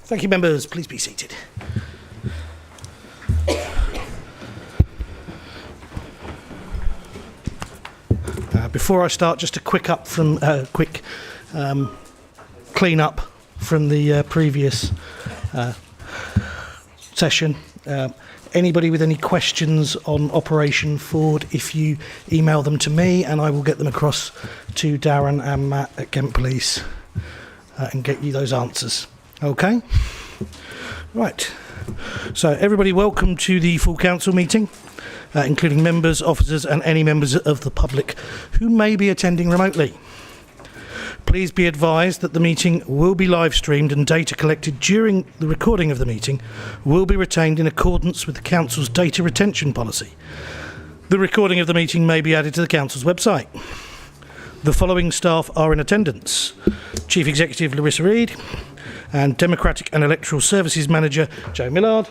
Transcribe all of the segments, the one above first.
Thank you, members. Please be seated. Before I start, just a quick clean up from the previous session. Anybody with any questions on Operation Ford, if you email them to me, and I will get them across to Darren and Matt at Kent Police and get you those answers. Okay? Right. So everybody, welcome to the full council meeting, including members, officers and any members of the public who may be attending remotely. Please be advised that the meeting will be live streamed and data collected during the recording of the meeting will be retained in accordance with the Council's data retention policy. The recording of the meeting may be added to the Council's website. The following staff are in attendance: Chief Executive Larissa Reid and Democratic and Electoral Services Manager Joe Millard,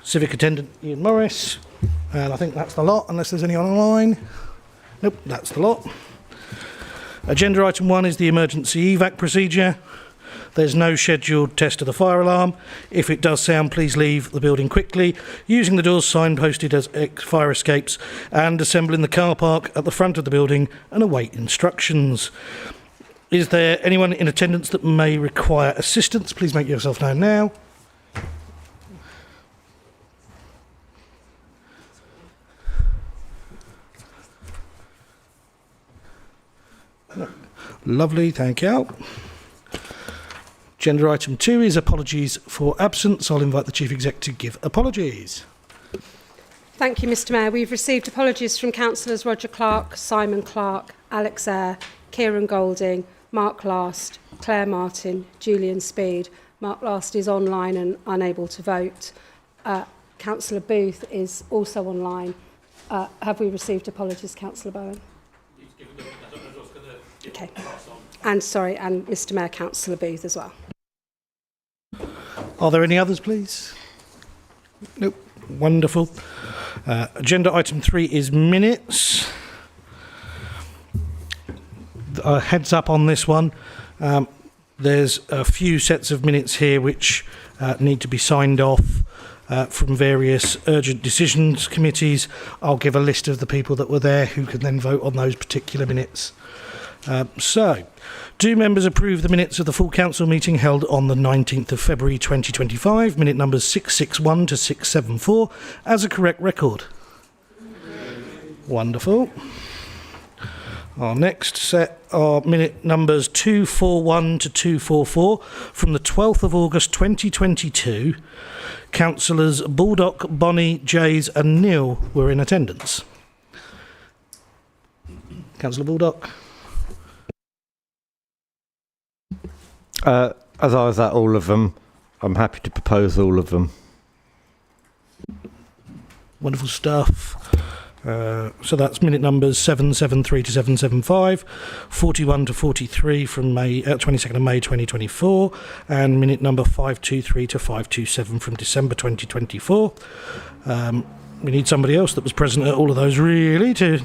Civic Attendant Ian Morris, and I think that's the lot, unless there's anyone online. Nope, that's the lot. Agenda item 1 is the emergency evac procedure. There's no scheduled test of the fire alarm. If it does sound, please leave the building quickly, using the doors signposted as fire escapes, and assemble in the car park at the front of the building and await instructions. Is there anyone in attendance that may require assistance? Please make yourself known now. Lovely, thank you. Agenda item 2 is apologies for absence. I'll invite the Chief Exec to give apologies. Thank you, Mr Mayor. We've received apologies from Councillors Roger Clark, Simon Clark, Alex Eyre, Kieran Golding, Mark Last, Claire Martin, Julian Speed. Mark Last is online and unable to vote. Councillor Booth is also online. Have we received apologies, Councillor Bowen? Okay. And Mr Mayor, Councillor Booth as well. Are there any others, please? Nope. Wonderful. Agenda item 3 is minutes. Heads up on this one. There's a few sets of minutes here which need to be signed off from various urgent decisions committees. I'll give a list of the people that were there who can then vote on those particular minutes. So, do members approve the minutes of the full council meeting held on the 19th of February 2025, minute numbers 661 to 674, as a correct record? Wonderful. Our next set are minute numbers 241 to 244 from the 12th of August 2022. Councillors Baldock, Bonney, Jays and Neil were in attendance. Councillor Baldock. As I was at all of them, I'm happy to propose all of them. Wonderful stuff. So that's minute numbers 773 to 775, 41 to 43 from 22nd of May 2024, and minute number 523 to 527 from December 2024. We need somebody else that was present at all of those, really, to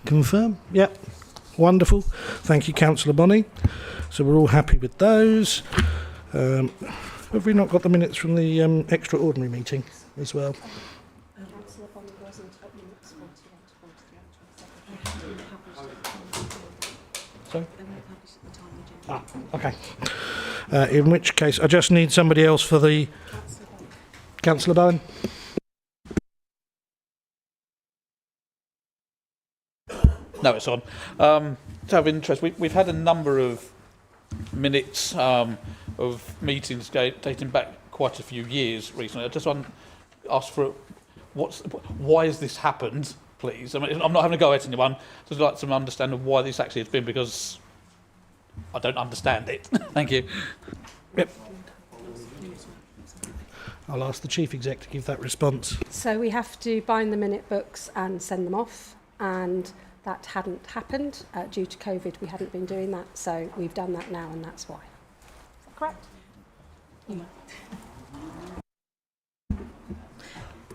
confirm. Yep. Wonderful. Thank you, Councillor Bonney. So we're all happy with those. Have we not got the minutes from the extraordinary meeting as well? Sorry? Okay. In which case, I just need somebody else for the... Councillor Bowen? No, it's on. To have interest, we've had a number of minutes of meetings dating back quite a few years recently. I just want to ask for why has this happened, please? I mean, I'm not having a go at anyone. Just like some understanding of why this actually has been, because I don't understand it. Thank you. Yep. I'll ask the Chief Exec to give that response. So we have to bind the minute books and send them off, and that hadn't happened due to COVID. We hadn't been doing that, so we've done that now, and that's why. Is that correct?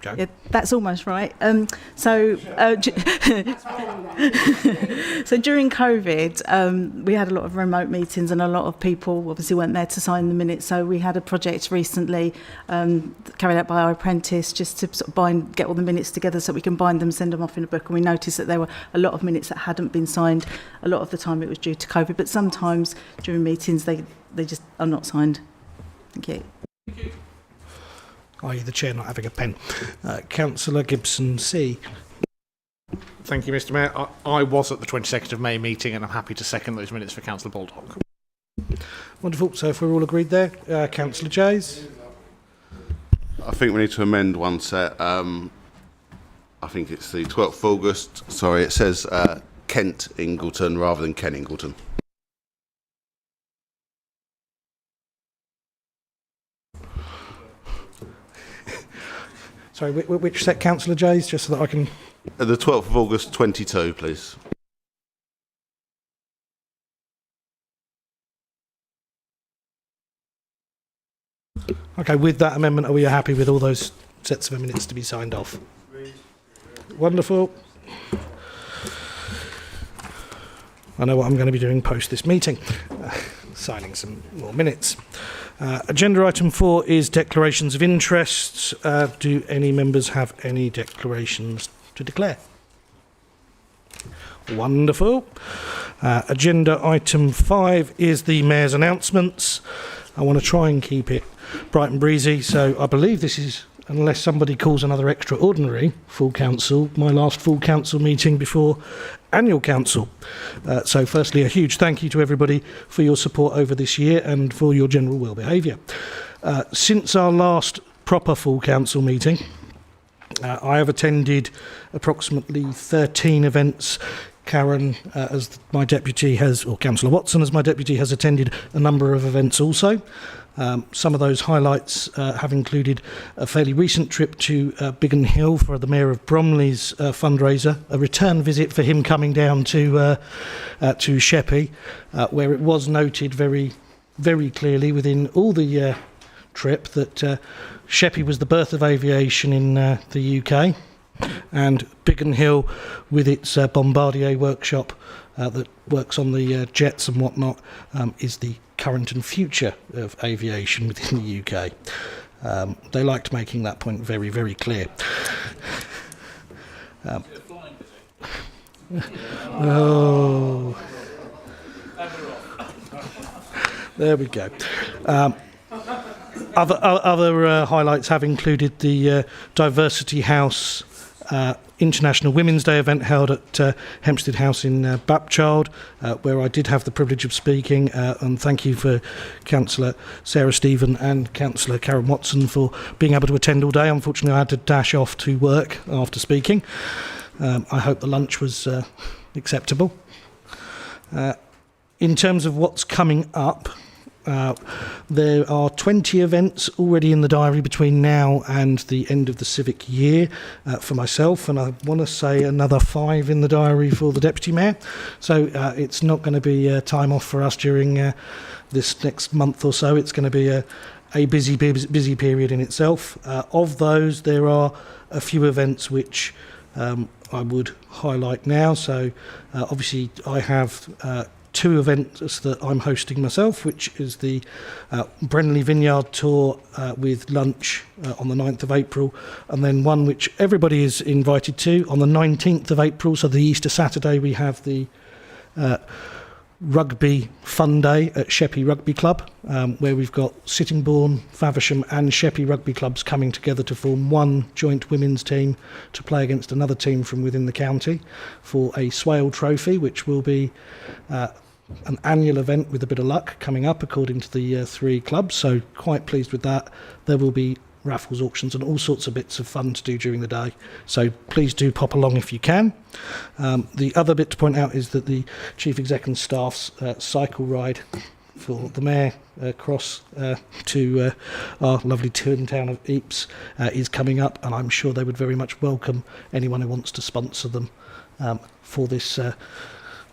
Jo. Yeah, that's almost right. So during COVID, we had a lot of remote meetings and a lot of people obviously weren't there to sign the minutes. So we had a project recently carried out by our apprentice just to sort of get all the minutes together so we can bind them, send them off in a book. And we noticed that there were a lot of minutes that hadn't been signed. A lot of the time it was due to COVID, but sometimes during meetings they just are not signed. Thank you. i.e. the chair not having a pen. Councillor Gibson C. Thank you, Mr. Mayor. I was at the 22nd of May meeting, and I'm happy to second those minutes for Councillor Baldock. Wonderful. So if we're all agreed there, Councillor Jays. I think we need to amend one set. I think it's the 12th of August. Sorry, it says Kent Ingleton rather than Ken Ingleton. Sorry, which set, Councillor Jays, just so that I can... The 12th of August 22, please. Okay, with that amendment, are we happy with all those sets of minutes to be signed off? Wonderful. I know what I'm going to be doing post this meeting. Signing some more minutes. Agenda item 4 is declarations of interests. Do any members have any declarations to declare? Wonderful. Agenda item 5 is the Mayor's announcements. I want to try and keep it bright and breezy, so I believe this is, unless somebody calls another extraordinary full council, my last full council meeting before annual council. So firstly, a huge thank you to everybody for your support over this year and for your general well behaviour. Since our last proper full council meeting, I have attended approximately 13 events. Karen, as my deputy, or Councillor Watson, as my deputy, has attended a number of events also. Some of those highlights have included a fairly recent trip to Biggin Hill for the Mayor of Bromley's fundraiser, a return visit for him coming down to Sheppey, where it was noted very, very clearly within all the trip that Sheppey was the birth of aviation in the UK, and Biggin Hill, with its Bombardier workshop that works on the jets and whatnot, is the current and future of aviation within the UK. They liked making that point very, very clear. Oh, there we go. Other highlights have included the Diversity House International Women's Day event held at Hempstead House in Bapchild, where I did have the privilege of speaking, and thank you for Councillor Sarah Stephen and Councillor Karen Watson for being able to attend all day. Unfortunately, I had to dash off to work after speaking. I hope the lunch was acceptable. In terms of what's coming up, there are 20 events already in the diary between now and the end of the civic year for myself, and I want to say another 5 in the diary for the Deputy Mayor. So it's not going to be time off for us during this next month or so. It's going to be a busy period in itself. Of those, there are a few events which I would highlight now. So obviously I have 2 events that I'm hosting myself, which is the Brenley Vineyard Tour with lunch on the 9th of April, and then one which everybody is invited to on the 19th of April, so the Easter Saturday. We have the Rugby Fun Day at Sheppey Rugby Club, where we've got Sittingbourne, Faversham and Sheppey Rugby Clubs coming together to form one joint women's team to play against another team from within the county for a Swale Trophy, which will be an annual event with a bit of luck coming up according to the 3 clubs, so quite pleased with that. There will be raffles, auctions and all sorts of bits of fun to do during the day, so please do pop along if you can. The other bit to point out is that the Chief Exec and Staff's cycle ride for the Mayor across to our lovely town of Ypres is coming up, and I'm sure they would very much welcome anyone who wants to sponsor them for this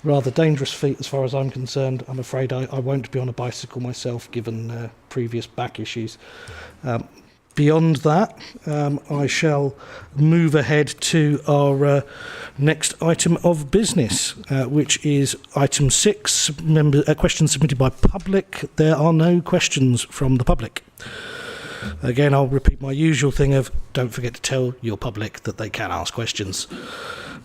rather dangerous feat as far as I'm concerned. I'm afraid I won't be on a bicycle myself given previous back issues. Beyond that, I shall move ahead to our next item of business, which is item 6, questions submitted by public. There are no questions from the public. Again, I'll repeat my usual thing of don't forget to tell your public that they can ask questions.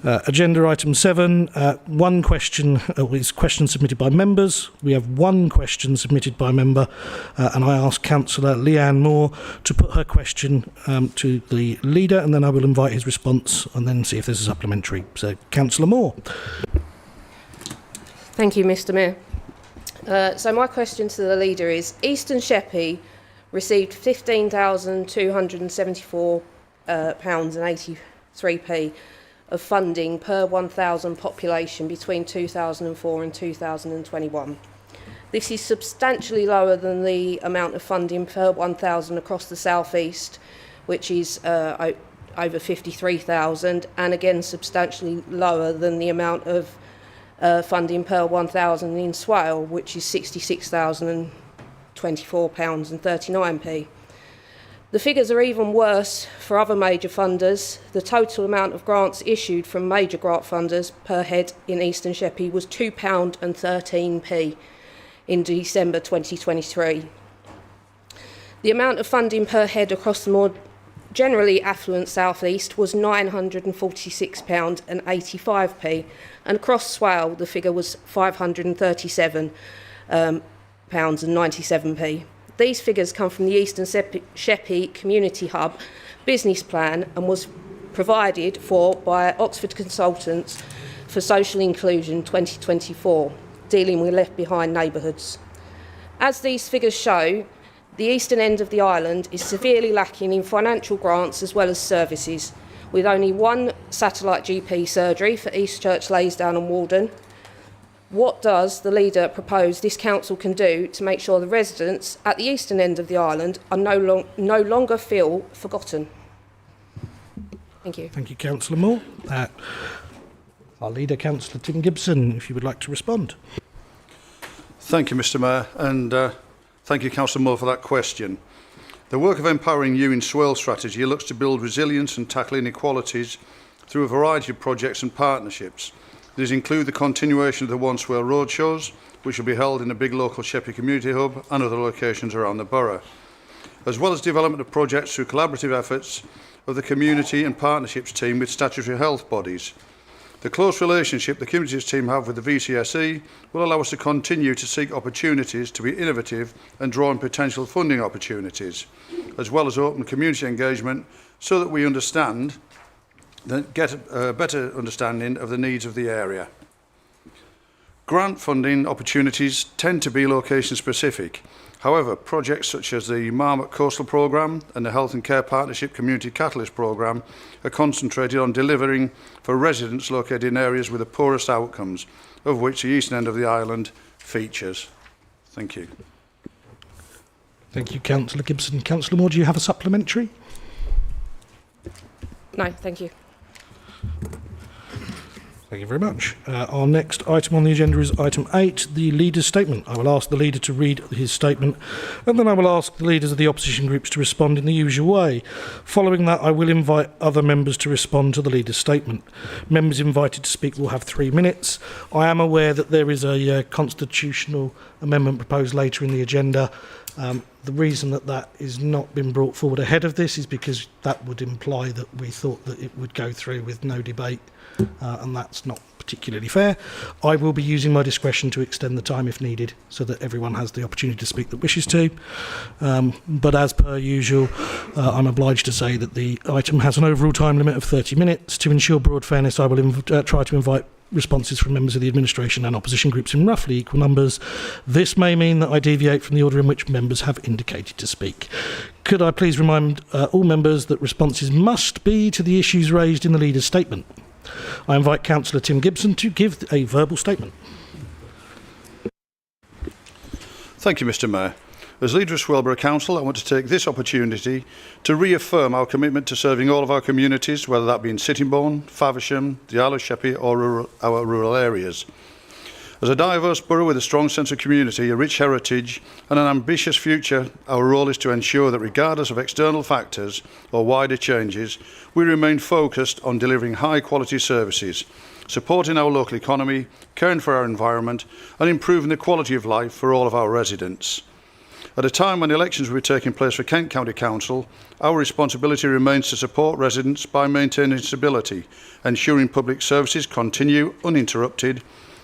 Agenda item 7, one question is questions submitted by members. We have one question submitted by member, and I ask Councillor Leanne Moore to put her question to the leader, and then I will invite his response and then see if there's a supplementary. So, Councillor Moore. Thank you, Mr. Mayor. So my question to the leader is, Eastern Sheppey received £15,274 and 83p of funding per 1,000 population between 2004 and 2021. This is substantially lower than the amount of funding per 1,000 across the South East, which is over 53,000, and again substantially lower than the amount of funding per 1,000 in Swale, which is £66,024.39p. The figures are even worse for other major funders. The total amount of grants issued from major grant funders per head in Eastern Sheppey was £2.13 in December 2023. The amount of funding per head across the more generally affluent South East was £946.85, and across Swale the figure was £537.97. These figures come from the Eastern Sheppey Community Hub business plan and was provided for by Oxford Consultants for Social Inclusion 2024, dealing with left behind neighbourhoods. As these figures show, the eastern end of the island is severely lacking in financial grants as well as services, with only one satellite GP surgery for East Church, Laysdown and Walden. What does the leader propose this council can do to make sure the residents at the eastern end of the island are no longer feel forgotten? Thank you. Thank you, Councillor Moore. Our leader, Councillor Tim Gibson, if you would like to respond. Thank you, Mr. Mayor, and thank you, Councillor Moore, for that question. The work of Empowering You in Swale strategy looks to build resilience and tackle inequalities through a variety of projects and partnerships. These include the continuation of the One Swale Roadshows, which will be held in a big local Sheppey community hub and other locations around the borough, as well as development of projects through collaborative efforts of the community and partnerships team with statutory health bodies. The close relationship the communities team have with the VCSE will allow us to continue to seek opportunities to be innovative and draw on potential funding opportunities, as well as open community engagement so that we understand get a better understanding of the needs of the area. Grant funding opportunities tend to be location specific. However, projects such as the Marmot Coastal Programme and the Health and Care Partnership Community Catalyst Programme are concentrated on delivering for residents located in areas with the poorest outcomes, of which the eastern end of the island features. Thank you. Thank you, Councillor Gibson. Councillor Moore, do you have a supplementary? No, thank you. Thank you very much. Our next item on the agenda is item 8, the leader's statement. I will ask the leader to read his statement, and then I will ask the leaders of the opposition groups to respond in the usual way. Following that, I will invite other members to respond to the leader's statement. Members invited to speak will have 3 minutes. I am aware that there is a constitutional amendment proposed later in the agenda. The reason that that is not been brought forward ahead of this is because that would imply that we thought that it would go through with no debate, and that's not particularly fair. I will be using my discretion to extend the time if needed so that everyone has the opportunity to speak that wishes to. But as per usual, I'm obliged to say that the item has an overall time limit of 30 minutes. To ensure broad fairness, I will try to invite responses from members of the administration and opposition groups in roughly equal numbers. This may mean that I deviate from the order in which members have indicated to speak. Could I please remind all members that responses must be to the issues raised in the leader's statement. I invite Councillor Tim Gibson to give a verbal statement. Thank you, Mr. Mayor. As leader of Swaleborough Council, I want to take this opportunity to reaffirm our commitment to serving all of our communities, whether that be in Sittingbourne, Faversham, the Isle of Sheppey or our rural areas. As a diverse borough with a strong sense of community, a rich heritage and an ambitious future, our role is to ensure that regardless of external factors or wider changes, we remain focused on delivering high quality services, supporting our local economy, caring for our environment and improving the quality of life for all of our residents. At a time when elections will be taking place for Kent County Council, our responsibility remains to support residents by maintaining stability, ensuring public services continue uninterrupted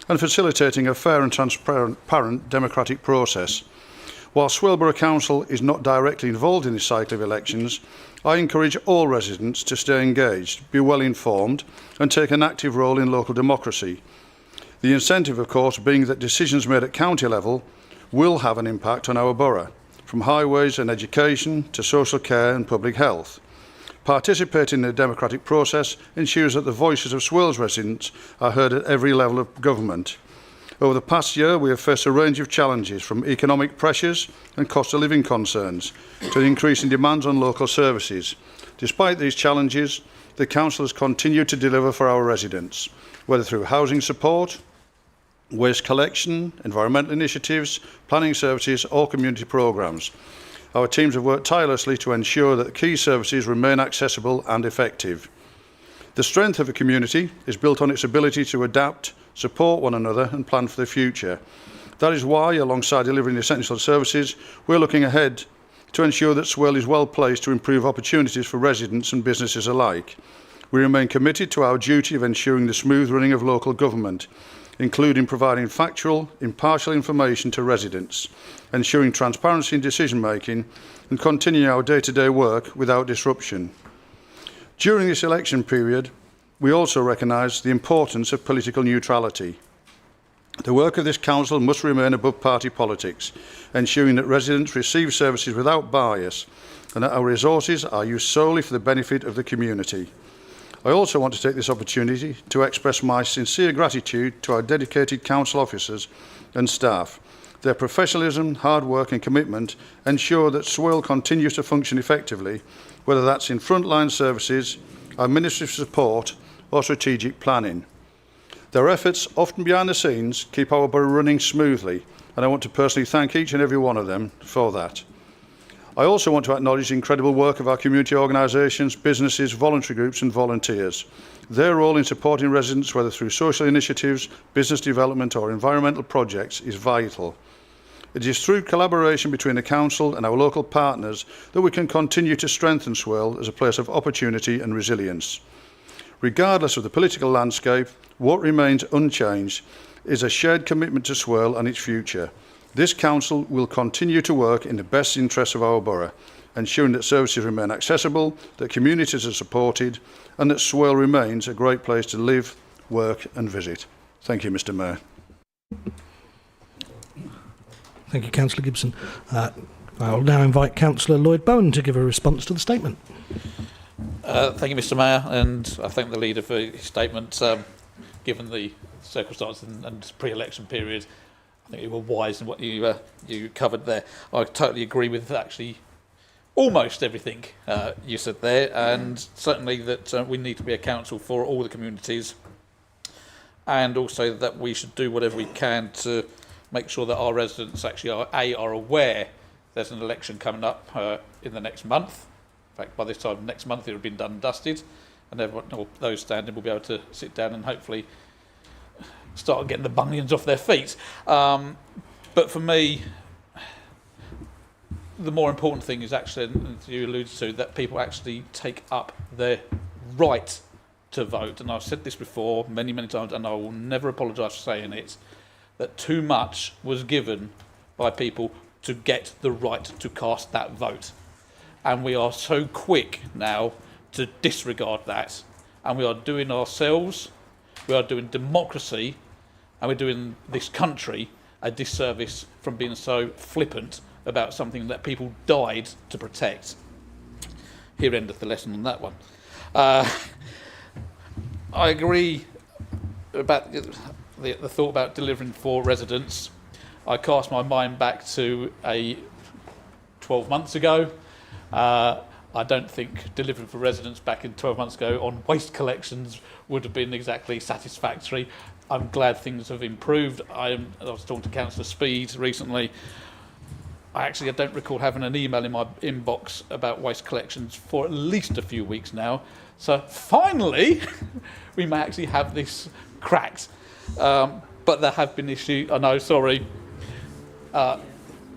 and facilitating a fair and transparent democratic process. While Swale Borough Council is not directly involved in this cycle of elections, I encourage all residents to stay engaged, be well informed and take an active role in local democracy. The incentive, of course, being that decisions made at county level will have an impact on our borough, from highways and education to social care and public health. Participating in the democratic process ensures that the voices of Swales residents are heard at every level of government. Over the past year, we have faced a range of challenges, from economic pressures and cost of living concerns to the increasing demands on local services. Despite these challenges, the Council has continued to deliver for our residents, whether through housing support, waste collection, environmental initiatives, planning services or community programmes. Our teams have worked tirelessly to ensure that key services remain accessible and effective. The strength of a community is built on its ability to adapt, support one another and plan for the future. That is why, alongside delivering essential services, we're looking ahead to ensure that Swale is well placed to improve opportunities for residents and businesses alike. We remain committed to our duty of ensuring the smooth running of local government, including providing factual, impartial information to residents, ensuring transparency in decision making and continuing our day-to-day work without disruption. During this election period, we also recognise the importance of political neutrality. The work of this council must remain above party politics, ensuring that residents receive services without bias and that our resources are used solely for the benefit of the community. I also want to take this opportunity to express my sincere gratitude to our dedicated council officers and staff. Their professionalism, hard work and commitment ensure that Swale continues to function effectively, whether that's in frontline services, administrative support or strategic planning. Their efforts, often behind the scenes, keep our borough running smoothly, and I want to personally thank each and every one of them for that. I also want to acknowledge the incredible work of our community organisations, businesses, voluntary groups and volunteers. Their role in supporting residents, whether through social initiatives, business development or environmental projects, is vital. It is through collaboration between the Council and our local partners that we can continue to strengthen Swale as a place of opportunity and resilience. Regardless of the political landscape, what remains unchanged is a shared commitment to Swale and its future. This Council will continue to work in the best interests of our borough, ensuring that services remain accessible, that communities are supported, and that Swale remains a great place to live, work and visit. Thank you, Mr Mayor. Thank you, Councillor Gibson. I'll now invite Councillor Lloyd Bowen to give a response to the statement. Thank you, Mr Mayor, and I thank the leader for his statement. Given the circumstances and pre-election period, I think you were wise in what you covered there. I totally agree with actually almost everything you said there, and certainly that we need to be a council for all the communities, and also that we should do whatever we can to make sure that our residents actually are aware there's an election coming up in the next month. In fact, by this time next month it will have been done and dusted, and everyone, or those standing, will be able to sit down and hopefully start getting the bunions off their feet. But for me, the more important thing is actually, as you alluded to, that people actually take up their right to vote. And I've said this before many, many times, and I will never apologise for saying it, that too much was given by people to get the right to cast that vote. And we are so quick now to disregard that. And we are doing ourselves, we are doing democracy, and we're doing this country a disservice from being so flippant about something that people died to protect. Here endeth the lesson on that one. I agree about the thought about delivering for residents. I cast my mind back to 12 months ago. I don't think delivering for residents back in 12 months ago on waste collections would have been exactly satisfactory. I'm glad things have improved. I was talking to Councillor Speed recently. I don't recall having an email in my inbox about waste collections for at least a few weeks now. So finally, we may actually have this cracked. But there have been issues. I know, sorry.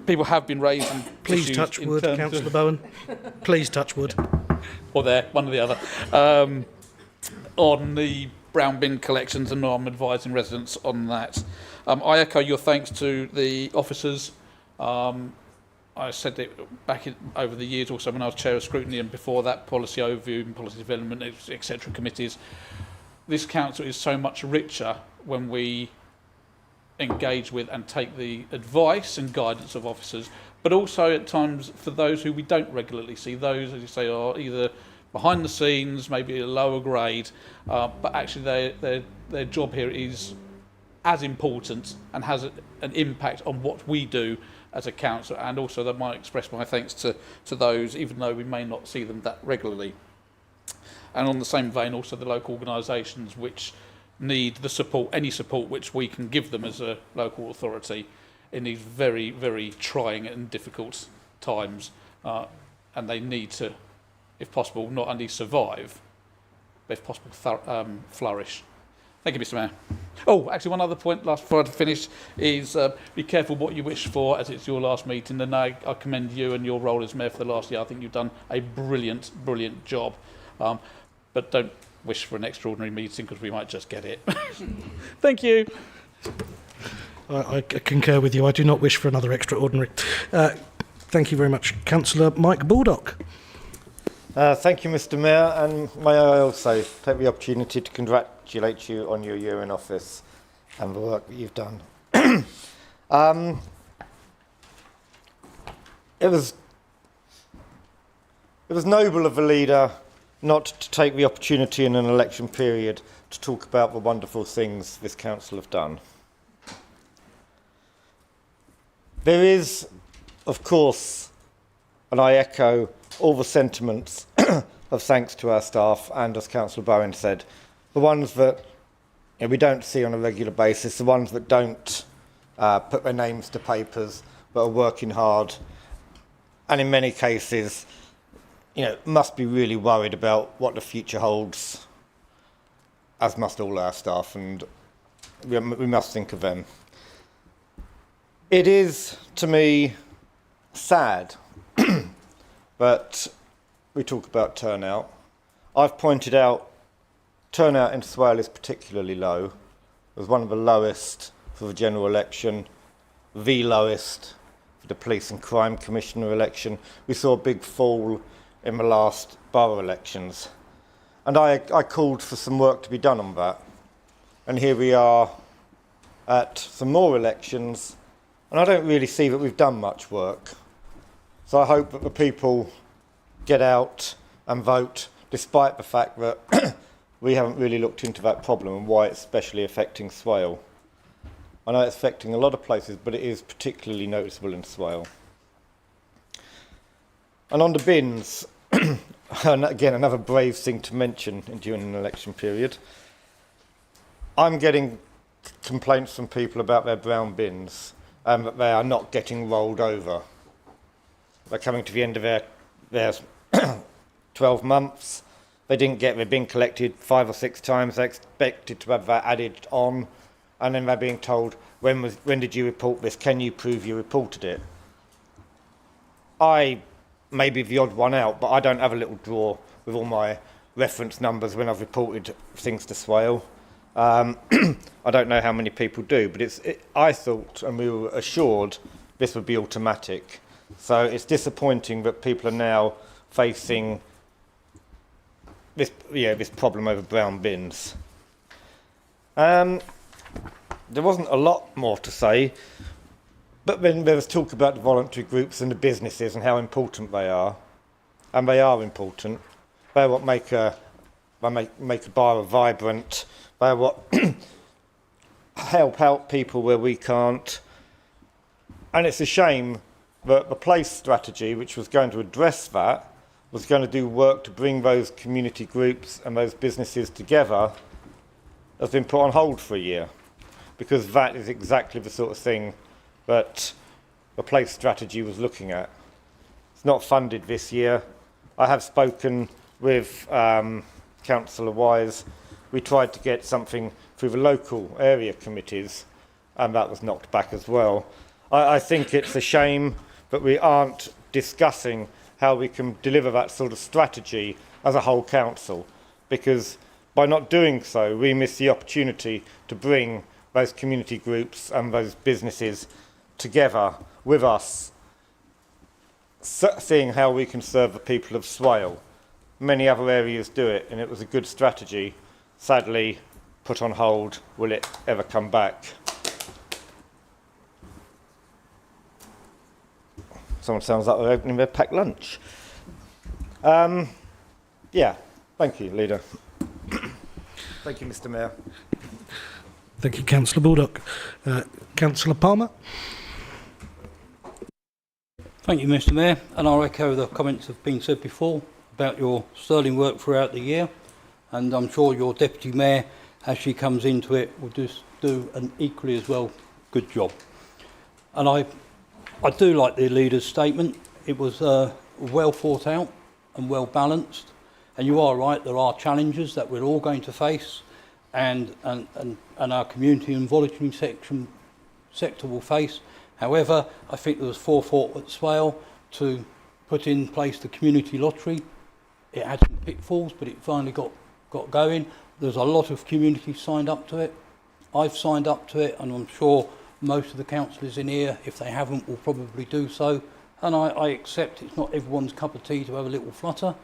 People have been raising Please issues touch in wood, terms Councillor of- Bowen. Please touch wood. or there, one or the other, on the brown bin collections, and I'm advising residents on that. I echo your thanks to the officers. I said it back over the years also when I was chair of scrutiny, and before that policy overview and policy development, etc. committees. This council is so much richer when we engage with and take the advice and guidance of officers, but also at times for those who we don't regularly see, those, as you say, are either behind the scenes, maybe a lower grade, but actually their job here is as important and has an impact on what we do as a council, and also that might express my thanks to those, even though we may not see them that regularly. And on the same vein, also the local organisations which need the support, any support which we can give them as a local authority in these very, very trying and difficult times. And they need to, if possible, not only survive, but if possible, flourish. Thank you, Mr. Mayor. Oh, actually, one other point, last before I finish, is be careful what you wish for, as it's your last meeting. And I commend you and your role as Mayor for the last year. I think you've done a brilliant, brilliant job. But don't wish for an extraordinary meeting, because we might just get it. Thank you. I concur with you. I do not wish for another extraordinary. Thank you very much. Councillor Mike Baldock. Thank you, Mr. Mayor, and may I also take the opportunity to congratulate you on your year in office and the work that you've done. It was noble of a leader not to take the opportunity in an election period to talk about the wonderful things this council have done. There is, of course, and I echo all the sentiments of thanks to our staff, and as Councillor Bowen said, the ones that we don't see on a regular basis, the ones that don't put their names to papers, but are working hard, and in many cases, must be really worried about what the future holds, as must all our staff, and we must think of them. It is, to me, sad, but we talk about turnout. I've pointed out turnout in Swale is particularly low. It was one of the lowest for the general election, the lowest for the Police and Crime Commissioner election. We saw a big fall in the last borough elections. And I called for some work to be done on that. And here we are at some more elections, and I don't really see that we've done much work. So I hope that the people get out and vote, despite the fact that we haven't really looked into that problem and why it's especially affecting Swale. I know it's affecting a lot of places, but it is particularly noticeable in Swale. And on the bins, and again, another brave thing to mention during an election period, I'm getting complaints from people about their brown bins and that they are not getting rolled over. They're coming to the end of their 12 months. They didn't get their bin collected 5 or 6 times. They expected to have that added on, and then they're being told, when did you report this? Can you prove you reported it? I may be the odd one out, but I don't have a little drawer with all my reference numbers when I've reported things to Swale. I don't know how many people do, but I thought, and we were assured, this would be automatic. So it's disappointing that people are now facing this problem over brown bins. There wasn't a lot more to say, but then there was talk about the voluntary groups and the businesses and how important they are, and they are important. They're what make a borough vibrant. They're what help out people where we can't. And it's a shame that the place strategy, which was going to address that, was going to do work to bring those community groups and those businesses together, has been put on hold for a year. because that is exactly the sort of thing that the place strategy was looking at. It's not funded this year. I have spoken with Councillor Wise. We tried to get something through the local area committees, and that was knocked back as well. I think it's a shame that we aren't discussing how we can deliver that sort of strategy as a whole council, because by not doing so, we miss the opportunity to bring those community groups and those businesses together with us, seeing how we can serve the people of Swale. Many other areas do it, and it was a good strategy. Sadly, put on hold. Will it ever come back? Someone sounds like they're opening their packed lunch. Yeah, thank you, Leader. Thank you, Mr. Mayor. Thank you, Councillor Baldock. Councillor Palmer. Thank you, Mr. Mayor, and I'll echo the comments that have been said before about your sterling work throughout the year, and I'm sure your Deputy Mayor, as she comes into it, will just do an equally as well good job. And I do like the leader's statement. It was well thought out and well balanced, and you are right, there are challenges that we're all going to face, and our community and voluntary sector will face. However, I think there was forethought at Swale to put in place the community lottery. It had some pitfalls, but it finally got going. There's a lot of community signed up to it. I've signed up to it, and I'm sure most of the councillors in here, if they haven't, will probably do so. And I accept it's not everyone's cup of tea to have a little flutter,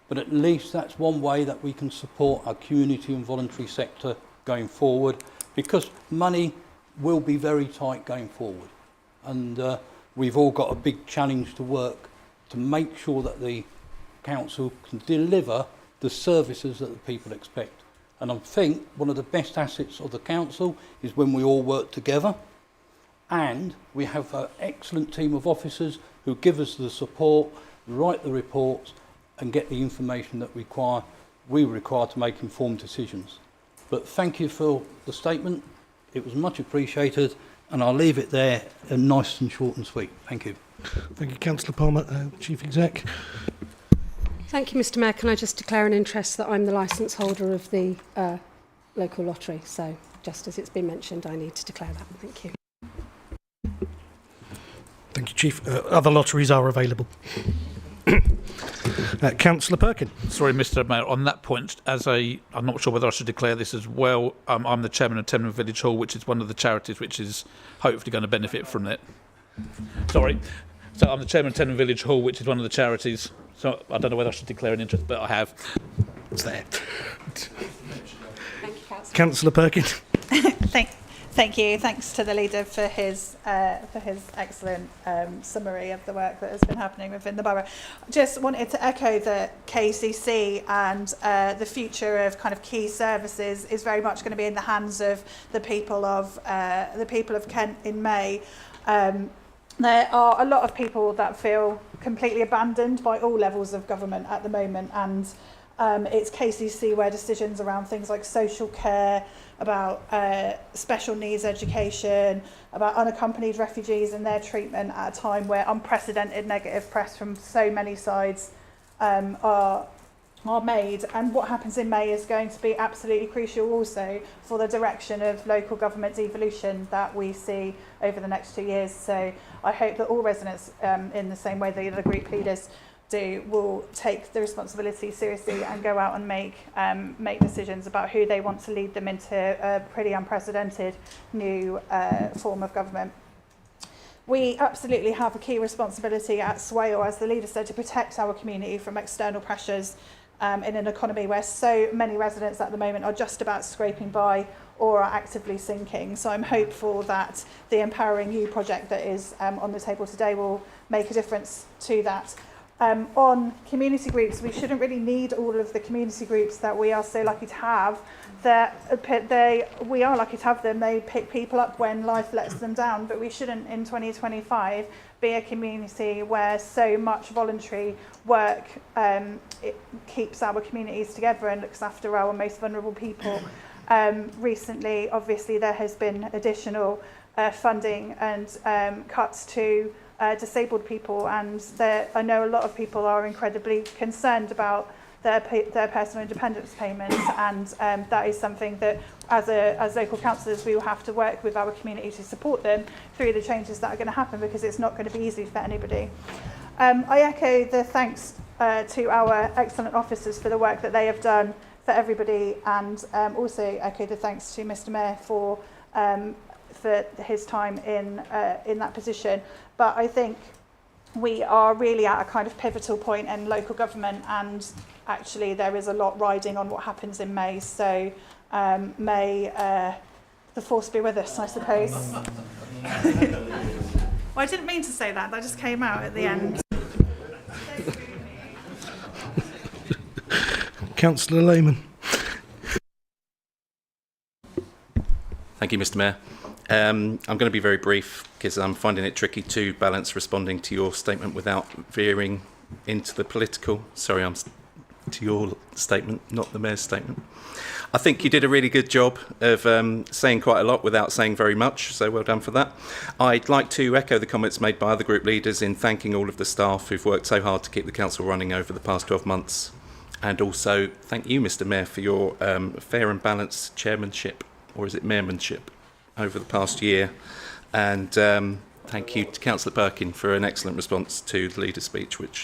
but at least that's one way that we can support our community and voluntary sector going forward, because money will be very tight going forward. And we've all got a big challenge to work to make sure that the council can deliver the services that the people expect. And I think one of the best assets of the council is when we all work together, and we have an excellent team of officers who give us the support, write the reports and get the information that we require to make informed decisions. But thank you for the statement. It was much appreciated, and I'll leave it there, nice and short and sweet. Thank you. Thank you, Councillor Palmer. Chief Exec. Thank you, Mr. Mayor. Can I just declare an interest that I'm the licence holder of the local lottery? So just as it's been mentioned, I need to declare that. Thank you. Thank you, Chief. Other lotteries are available. Councillor Perkin. Sorry, Mr. Mayor, on that point, I'm not sure whether I should declare this as well. I'm the chairman of Tenham Village Hall, which is one of the charities which is hopefully going to benefit from it. Sorry. So I'm the chairman of Tenham Village Hall, which is one of the charities. So I don't know whether I should declare an interest, but I have. It's there. Thank you, Councillor. Councillor Perkin. Thank you. Thanks to the leader for his excellent summary of the work that has been happening within the borough. Just wanted to echo that KCC and the future of kind of key services is very much going to be in the hands of the people of Kent in May. There are a lot of people that feel completely abandoned by all levels of government at the moment, and it's KCC where decisions around things like social care, about special needs education, about unaccompanied refugees and their treatment at a time where unprecedented negative press from so many sides are made. And what happens in May is going to be absolutely crucial also for the direction of local government's evolution that we see over the next 2 years. So I hope that all residents, in the same way that the group leaders do, will take the responsibility seriously and go out and make decisions about who they want to lead them into a pretty unprecedented new form of government. We absolutely have a key responsibility at Swale, as the leader said, to protect our community from external pressures in an economy where so many residents at the moment are just about scraping by or are actively sinking. So I'm hopeful that the Empowering You project that is on the table today will make a difference to that. On community groups, we shouldn't really need all of the community groups that we are so lucky to have. We are lucky to have them. They pick people up when life lets them down, but we shouldn't in 2025 be a community where so much voluntary work it keeps our communities together and looks after our most vulnerable people. recently, obviously, there has been additional funding and cuts to disabled people, and I know a lot of people are incredibly concerned about their personal independence payments, and that is something that as local councillors we will have to work with our community to support them through the changes that are going to happen, because it's not going to be easy for anybody. I echo the thanks to our excellent officers for the work that they have done for everybody, and also echo the thanks to Mr Mayor for his time in that position. But I think we are really at a kind of pivotal point in local government, and actually there is a lot riding on what happens in May. So may the force be with us, I suppose. Well, I didn't mean to say that just came out at the end. Councillor Lehman. Thank you, Mr Mayor. I'm going to be very brief because I'm finding it tricky to balance responding to your statement without veering into the political. Sorry, I'm to your statement, not the Mayor's statement. I think you did a really good job of saying quite a lot without saying very much, so well done for that. I'd like to echo the comments made by other group leaders in thanking all of the staff who've worked so hard to keep the council running over the past 12 months. And also thank you, Mr Mayor, for your fair and balanced chairmanship, or is it mayormanship, over the past year. And thank you to Councillor Birkin for an excellent response to the leader's speech, which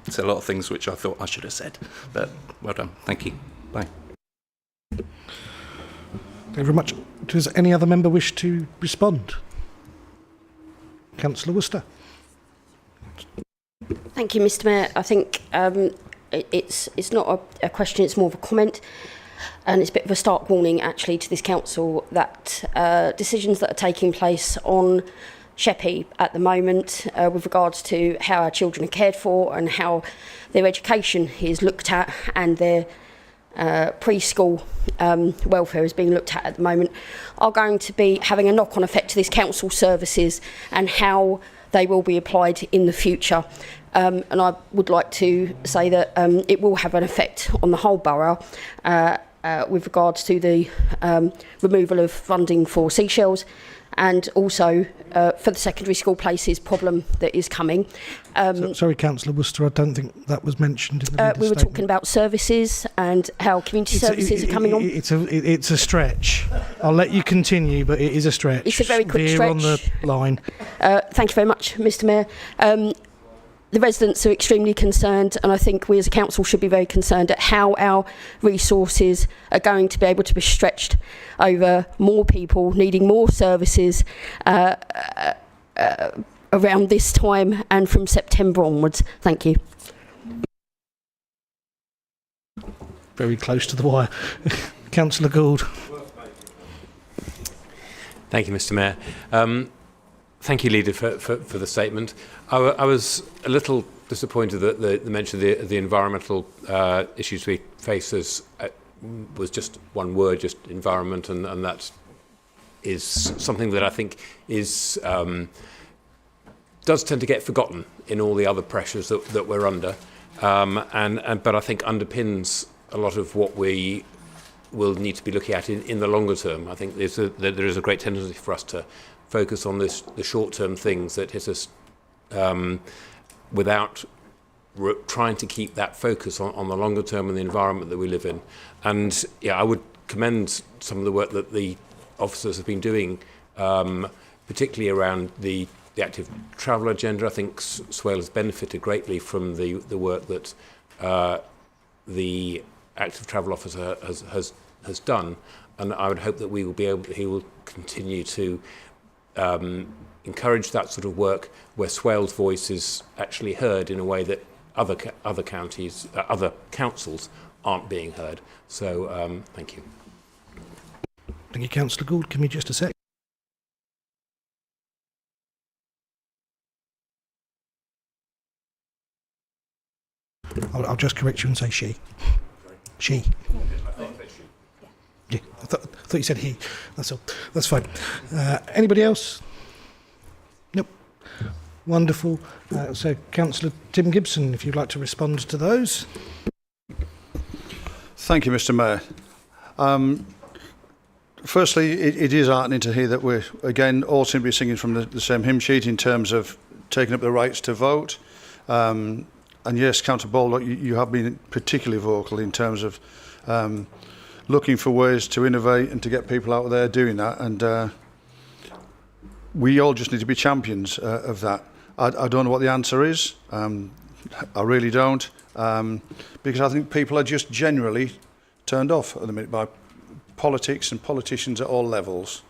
said a lot of things which I thought I should have said. But well done. Thank you. Bye. Thank you very much. Does any other member wish to respond? Councillor Worcester. Thank you, Mr Mayor. I think it's not a question, it's more of a comment. And it's a bit of a stark warning, actually, to this council that decisions that are taking place on Sheppey at the moment with regards to how our children are cared for and how their education is looked at and their preschool welfare is being looked at the moment are going to be having a knock-on effect to this council services and how they will be applied in the future. And I would like to say that it will have an effect on the whole borough with regards to the removal of funding for seashells and also for the secondary school places problem that is coming. Sorry, Councillor Worcester, I don't think that was mentioned in the we were statement. talking about services and how community services are coming on. It's a stretch. I'll let you continue, but it is a stretch. It's a very quick Veer stretch. on the line. Thank you very much, Mr Mayor. The residents are extremely concerned, and I think we as a council should be very concerned at how our resources are going to be able to be stretched over more people needing more services around this time and from September onwards. Thank you. Very close to the wire. Councillor Gould. Thank you, Mr Mayor. Thank you, Leader, for the statement. I was a little disappointed that the mention of the environmental issues we face was just one word, just environment, and that is something that I think is does tend to get forgotten in all the other pressures that we're under, but I think underpins a lot of what we will need to be looking at in the longer term. I think there is a great tendency for us to focus on the short-term things that hit us without trying to keep that focus on the longer term and the environment that we live in. And yeah, I would commend some of the work that the officers have been doing, particularly around the active travel agenda. I think Swale has benefited greatly from the work that the active travel officer has done, and I would hope that he will continue to encourage that sort of work where Swale's voice is actually heard in a way that other counties, other councils aren't being heard. So thank you. Thank you, Councillor Gould. Give me just a sec. I'll just correct you and say she. She. Yeah, I thought you said he. That's all. That's fine. Anybody else? Nope. Wonderful. So, Councillor Tim Gibson, if you'd like to respond to those. Thank you, Mr Mayor. Firstly, it is heartening to hear that we're, again, all simply singing from the same hymn sheet in terms of taking up the rights to vote. And yes, Councillor Baldock, you have been particularly vocal in terms of looking for ways to innovate and to get people out there doing that. And we all just need to be champions of that. I don't know what the answer is. I really don't. Because I think people are just generally turned off at the minute by politics and politicians at all levels.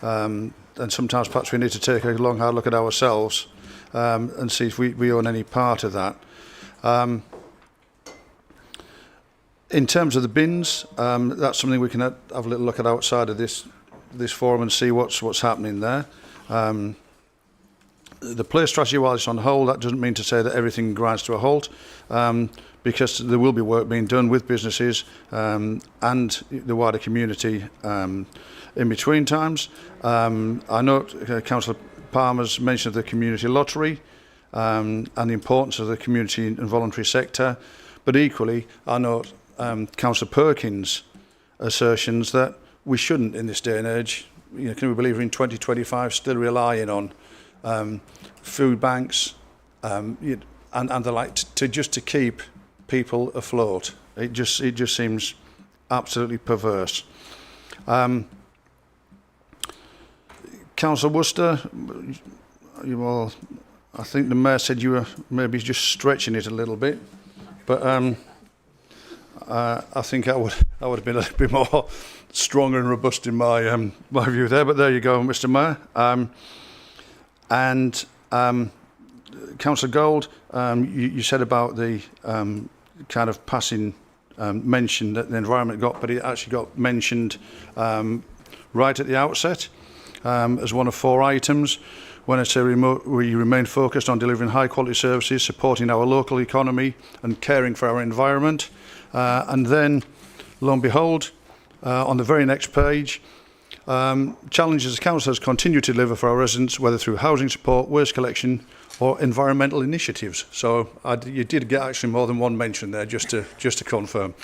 And sometimes perhaps we need to take a long, hard look at ourselves and see if we own any part of that. In terms of the bins, that's something we can have a little look at outside of this forum and see what's happening there. The play strategy, while it's on hold, that doesn't mean to say that everything grinds to a halt, because there will be work being done with businesses and the wider community in between times. I note Councillor Palmer's mention of the community lottery and the importance of the community and voluntary sector, but equally I note Councillor Perkins' assertions that we shouldn't, in this day and age, can we believe in 2025 still relying on food banks and the like to keep people afloat. It just seems absolutely perverse. Councillor Worcester, I think the Mayor said you were maybe just stretching it a little bit, but I think I would have been a little bit more stronger and robust in my my view there. But there you go, Mr. Mayor. And Councillor Gold, you said about the kind of passing mention that the environment got, but it actually got mentioned right at the outset as one of 4 items. When I say we remain focused on delivering high quality services, supporting our local economy and caring for our environment. And then, lo and behold, on the very next page, challenges as councillors continue to deliver for our residents, whether through housing support, waste collection or environmental initiatives. So you did get actually more than one mention there, just to confirm.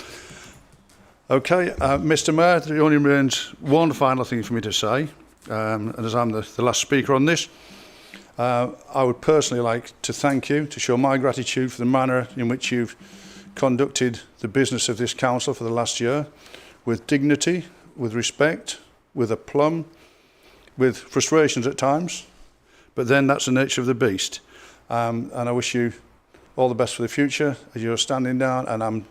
Okay, Mr. Mayor, there only remains one final thing for me to say, and as I'm the last speaker on this, I would personally like to thank you, to show my gratitude for the manner in which you've conducted the business of this council for the last year, with dignity, with respect, with aplomb, with frustrations at times, but then that's the nature of the beast. And I wish you all the best for the future as you're standing down, and I'm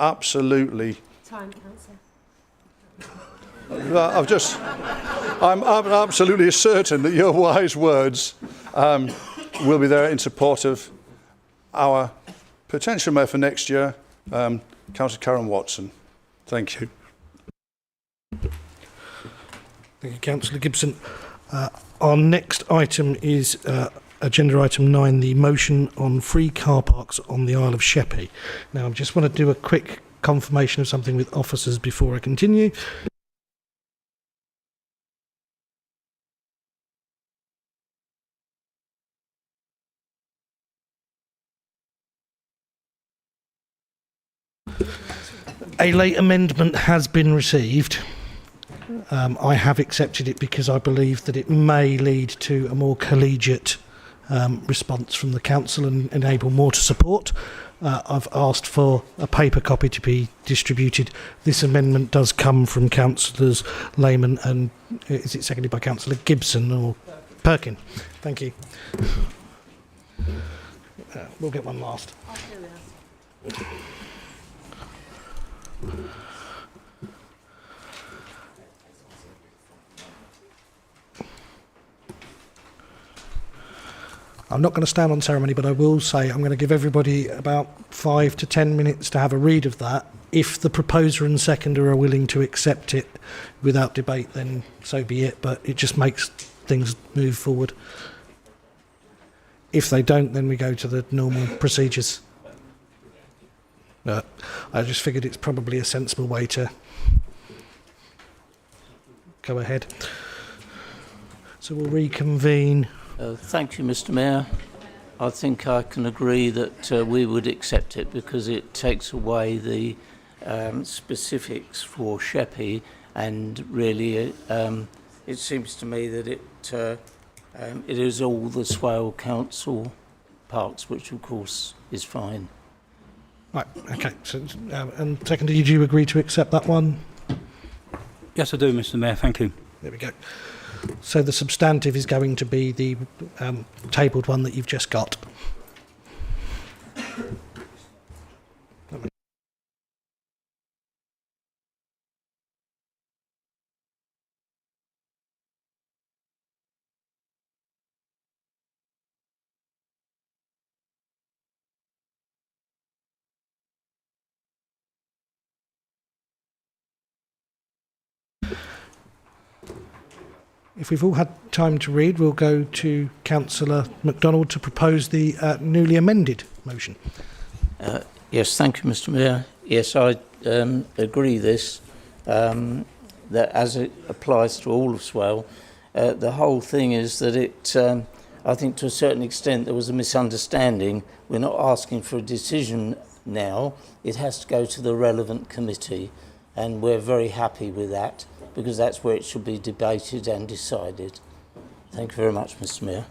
absolutely... Time, Councillor. I'm absolutely certain that your wise words will be there in support of our potential mayor for next year, Councillor Karen Watson. Thank you. Thank you, Councillor Gibson. Our next item is agenda item 9, the motion on free car parks on the Isle of Sheppey. Now, I just want to do a quick confirmation of something with officers before I continue. A late amendment has been received. I have accepted it because I believe that it may lead to a more collegiate response from the council and enable more to support. I've asked for a paper copy to be distributed. This amendment does come from Councillors Lehman and is it seconded by Councillor Gibson or Perkin? Thank you. We'll get one last. I'm not going to stand on ceremony, but I will say I'm going to give everybody about 5 to 10 minutes to have a read of that. If the proposer and seconder are willing to accept it without debate, then so be it, but it just makes things move forward. If they don't, then we go to the normal procedures. I just figured it's probably a sensible way to go ahead. So we'll reconvene. Thank you, Mr. Mayor. I think I can agree that we would accept it because it takes away the specifics for Sheppey and really it seems to me that it is all the Swale Council parks, which of course is fine. Right, okay. So, and secondly, do you agree to accept that one? Yes, I do, Mr. Mayor. Thank you. There we go. So the substantive is going to be the tabled one that you've just got. If we've all had time to read, we'll go to Councillor MacDonald to propose the newly amended motion. Yes, thank you, Mr. Mayor. Yes, I agree this, that as it applies to all of Swale, the whole thing is that it, I think to a certain extent there was a misunderstanding. We're not asking for a decision now. It has to go to the relevant committee, and we're very happy with that, because that's where it should be debated and decided. Thank you very much, Mr. Mayor.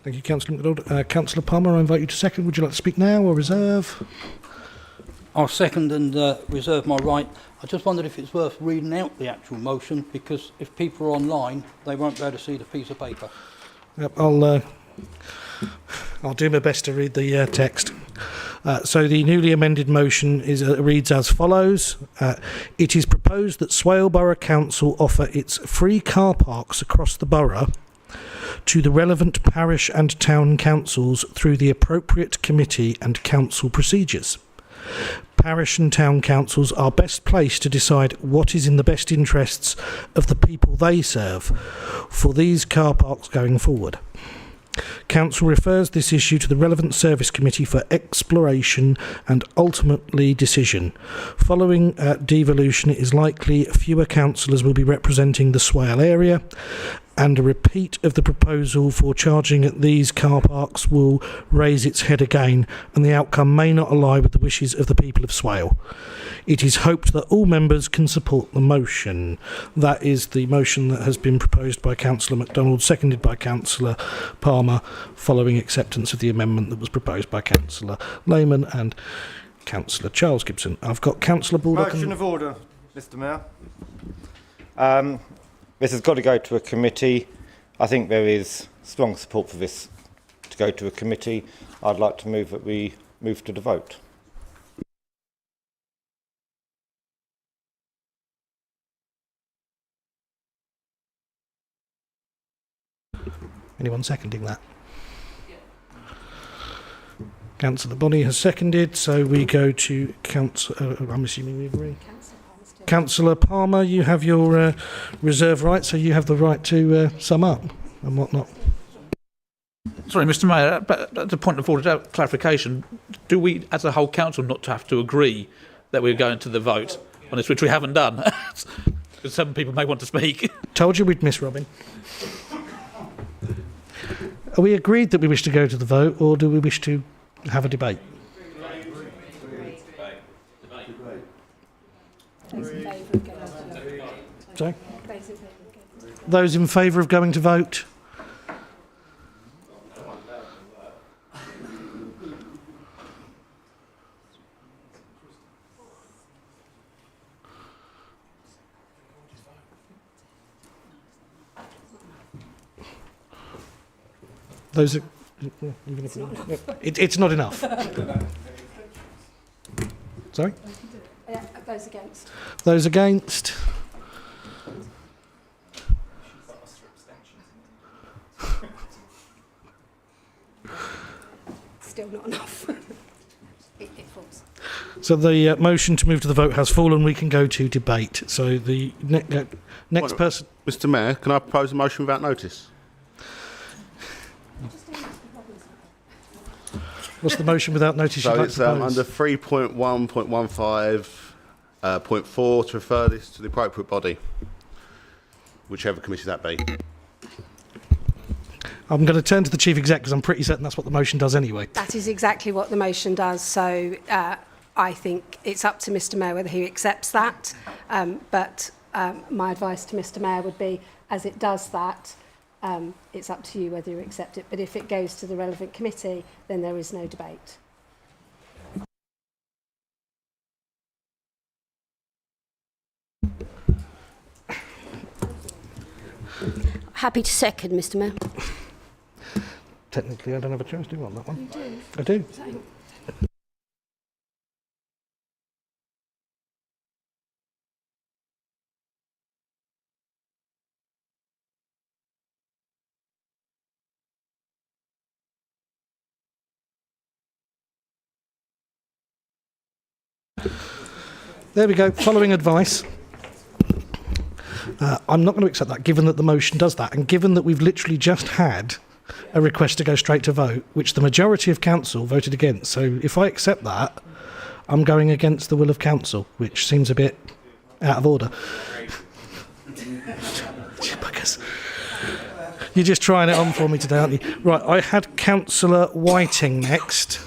Thank you, Councillor MacDonald. Councillor Palmer, I invite you to second. Would you like to speak now or reserve? I'll second and reserve my right. I just wondered if it's worth reading out the actual motion, because if people are online, they won't be able to see the piece of paper. Yep, I'll do my best to read the text. So the newly amended motion reads as follows. It is proposed that Swale Borough Council offer its free car parks across the borough to the relevant parish and town councils through the appropriate committee and council procedures. Parish and town councils are best placed to decide what is in the best interests of the people they serve for these car parks going forward. Council refers this issue to the relevant service committee for exploration and ultimately decision. Following devolution, it is likely fewer councillors will be representing the Swale area, and a repeat of the proposal for charging at these car parks will raise its head again, and the outcome may not ally with the wishes of the people of Swale. It is hoped that all members can support the motion. That is the motion that has been proposed by Councillor MacDonald, seconded by Councillor Palmer, following acceptance of the amendment that was proposed by Councillor Lehman and Councillor Charles Gibson. I've got Councillor Baldock. Motion of order, Mr. Mayor. This has got to go to a committee. I think there is strong support for this to go to a committee. I'd like to move that we move to the vote. Anyone seconding that? Councillor Bonney has seconded, so we go to Councillor... I'm assuming we agree. Councillor Palmer, you have your reserve right, so you have the right to sum up and whatnot. Sorry, Mr. Mayor, but at the point of order, clarification, do we, as a whole council, not have to agree that we're going to the vote on this, which we haven't done? Because some people may want to speak. Told you we'd miss Robin. Are we agreed that we wish to go to the vote, or do we wish to have a debate? Sorry? Those in favour of going to vote? Those are, even if it's not enough. Sorry? Yeah, those against. Those against? Still not enough. it falls. So the motion to move to the vote has fallen. We can go to debate. So the next person... Mr. Mayor, can I propose a motion without notice? What's the motion without notice? So you'd like it's to propose? under 3.1.15.4 to refer this to the appropriate body, whichever committee that be. I'm going to turn to the Chief Exec because I'm pretty certain that's what the motion does anyway. That is exactly what the motion does. So I think it's up to Mr. Mayor whether he accepts that. But my advice to Mr Mayor would be, as it does that, it's up to you whether you accept it. But if it goes to the relevant committee, then there is no debate. Happy to second, Mr Mayor. Technically, I don't have a choice, do I, on that one? You do. I do. So, There we go. Following advice. I'm not going to accept that, given that the motion does that, and given that we've literally just had a request to go straight to vote, which the majority of council voted against. So if I accept that, I'm going against the will of council, which seems a bit out of order. Buggers. You're just trying it on for me today, aren't you? Right, I had Councillor Whiting next.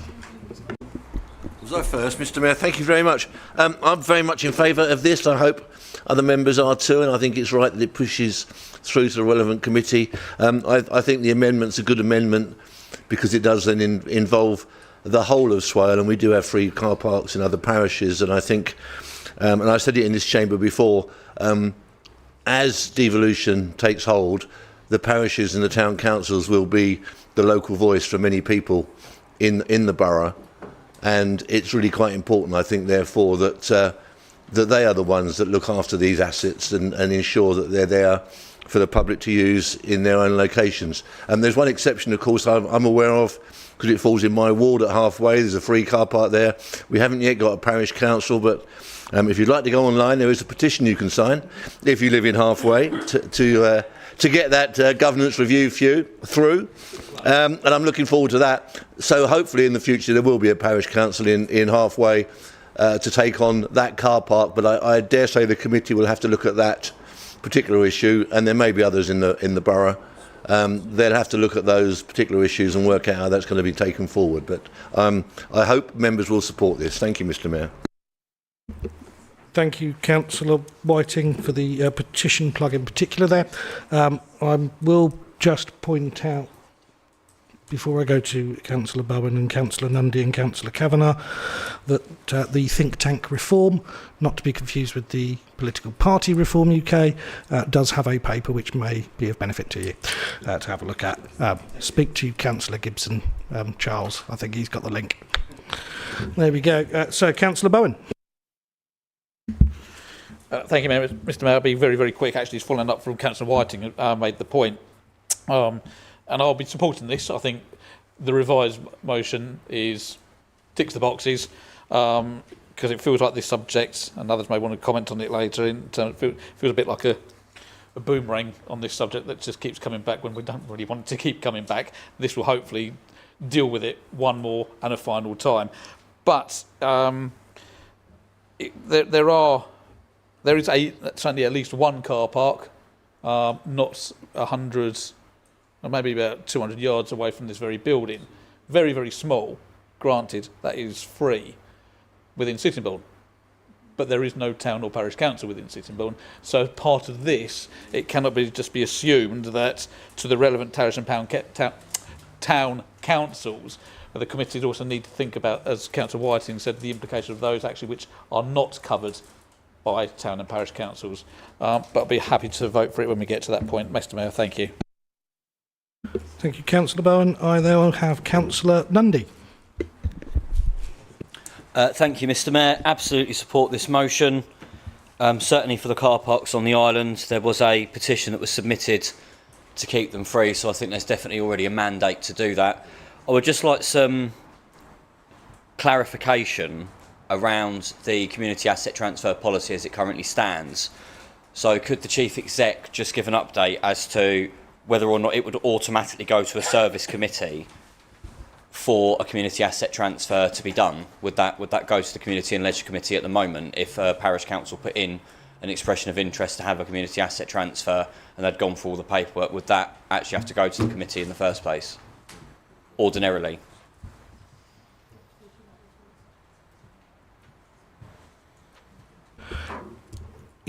Was I first, Mr Mayor? Thank you very much. I'm very much in favour of this. I hope other members are too, and I think it's right that it pushes through to the relevant committee. I think the amendment's a good amendment because it does then involve the whole of Swale, and we do have free car parks in other parishes, and I think, and I said it in this chamber before, as devolution takes hold, the parishes and the town councils will be the local voice for many people in the borough, and it's really quite important, I think, therefore, that that they are the ones that look after these assets and ensure that they're there for the public to use in their own locations. And there's one exception, of course, I'm aware of, because it falls in my ward at Halfway. There's a free car park there. We haven't yet got a parish council, but if you'd like to go online, there is a petition you can sign if you live in Halfway to get that governance review through. And I'm looking forward to that. So hopefully in the future there will be a parish council in Halfway to take on that car park. But I dare say the committee will have to look at that particular issue, and there may be others in the borough. They'll have to look at those particular issues and work out how that's going to be taken forward. But I hope members will support this. Thank you, Mr Mayor. Thank you, Councillor Whiting, for the petition plug in particular there. I will just point out, before I go to Councillor Bowen and Councillor Nundy and Councillor Kavanagh, that the think tank reform, not to be confused with the political party reform UK, does have a paper which may be of benefit to you to have a look at. Speak to Councillor Gibson, Charles. I think he's got the link. There we go. So, Councillor Bowen. Thank you, Mr Mayor. I'll be very, very quick. Actually, it's following up from Councillor Whiting made the point. And I'll be supporting this. I think the revised motion ticks the boxes because it feels like this subject, and others may want to comment on it later, it feels a bit like a boomerang on this subject that just keeps coming back when we don't really want it to keep coming back. This will hopefully deal with it one more and a final time. But there is certainly at least one car park, not 100, or maybe about 200 yards away from this very building. Very, very small. Granted, that is free within Sittingbourne. But there is no town or parish council within Sittingbourne. So as part of this, it cannot just be assumed that to the relevant parish and town councils, the committees also need to think about, as Councillor Whiting said, the implication of those actually which are not covered by town and parish councils. But I'll be happy to vote for it when we get to that point. Mr Mayor, thank you. Thank you, Councillor Bowen. I now have Councillor Nundy. Thank you, Mr Mayor. Absolutely support this motion. Certainly for the car parks on the island, there was a petition that was submitted to keep them free, so I think there's definitely already a mandate to do that. I would just like some clarification around the community asset transfer policy as it currently stands. So could the Chief Exec just give an update as to whether or not it would automatically go to a service committee for a community asset transfer to be done? Would that go to the Community and Leisure Committee at the moment if Parish Council put in an expression of interest to have a community asset transfer and they'd gone through all the paperwork? Would that actually have to go to the committee in the first place, ordinarily?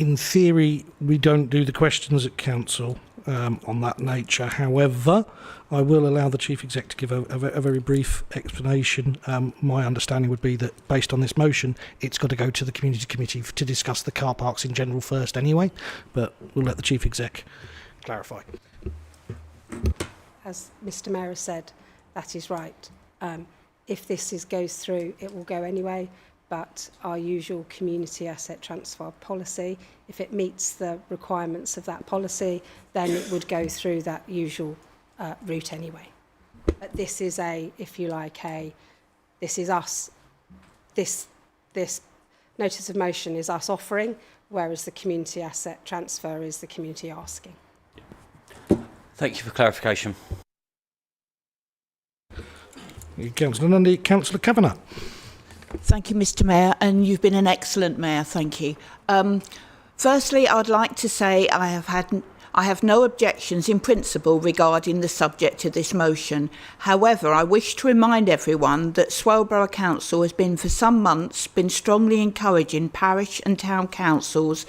In theory, we don't do the questions at council on that nature. However, I will allow the Chief Exec to give a very brief explanation. My understanding would be that, based on this motion, it's got to go to the Community Committee to discuss the car parks in general first anyway, but we'll let the Chief Exec clarify. As Mr Mayor has said, that is right. If this goes through, it will go anyway, but our usual community asset transfer policy, if it meets the requirements of that policy, then it would go through that usual route anyway. But this is if you like, this is us, this notice of motion is us offering, whereas the community asset transfer is the community asking. Thank you for clarification. Councillor Nundy. Councillor Kavanagh. Thank you, Mr Mayor, and you've been an excellent mayor, thank you. Firstly, I'd like to say I have no objections in principle regarding the subject of this motion. However, I wish to remind everyone that Swale Borough Council has been for some months strongly encouraging parish and town councils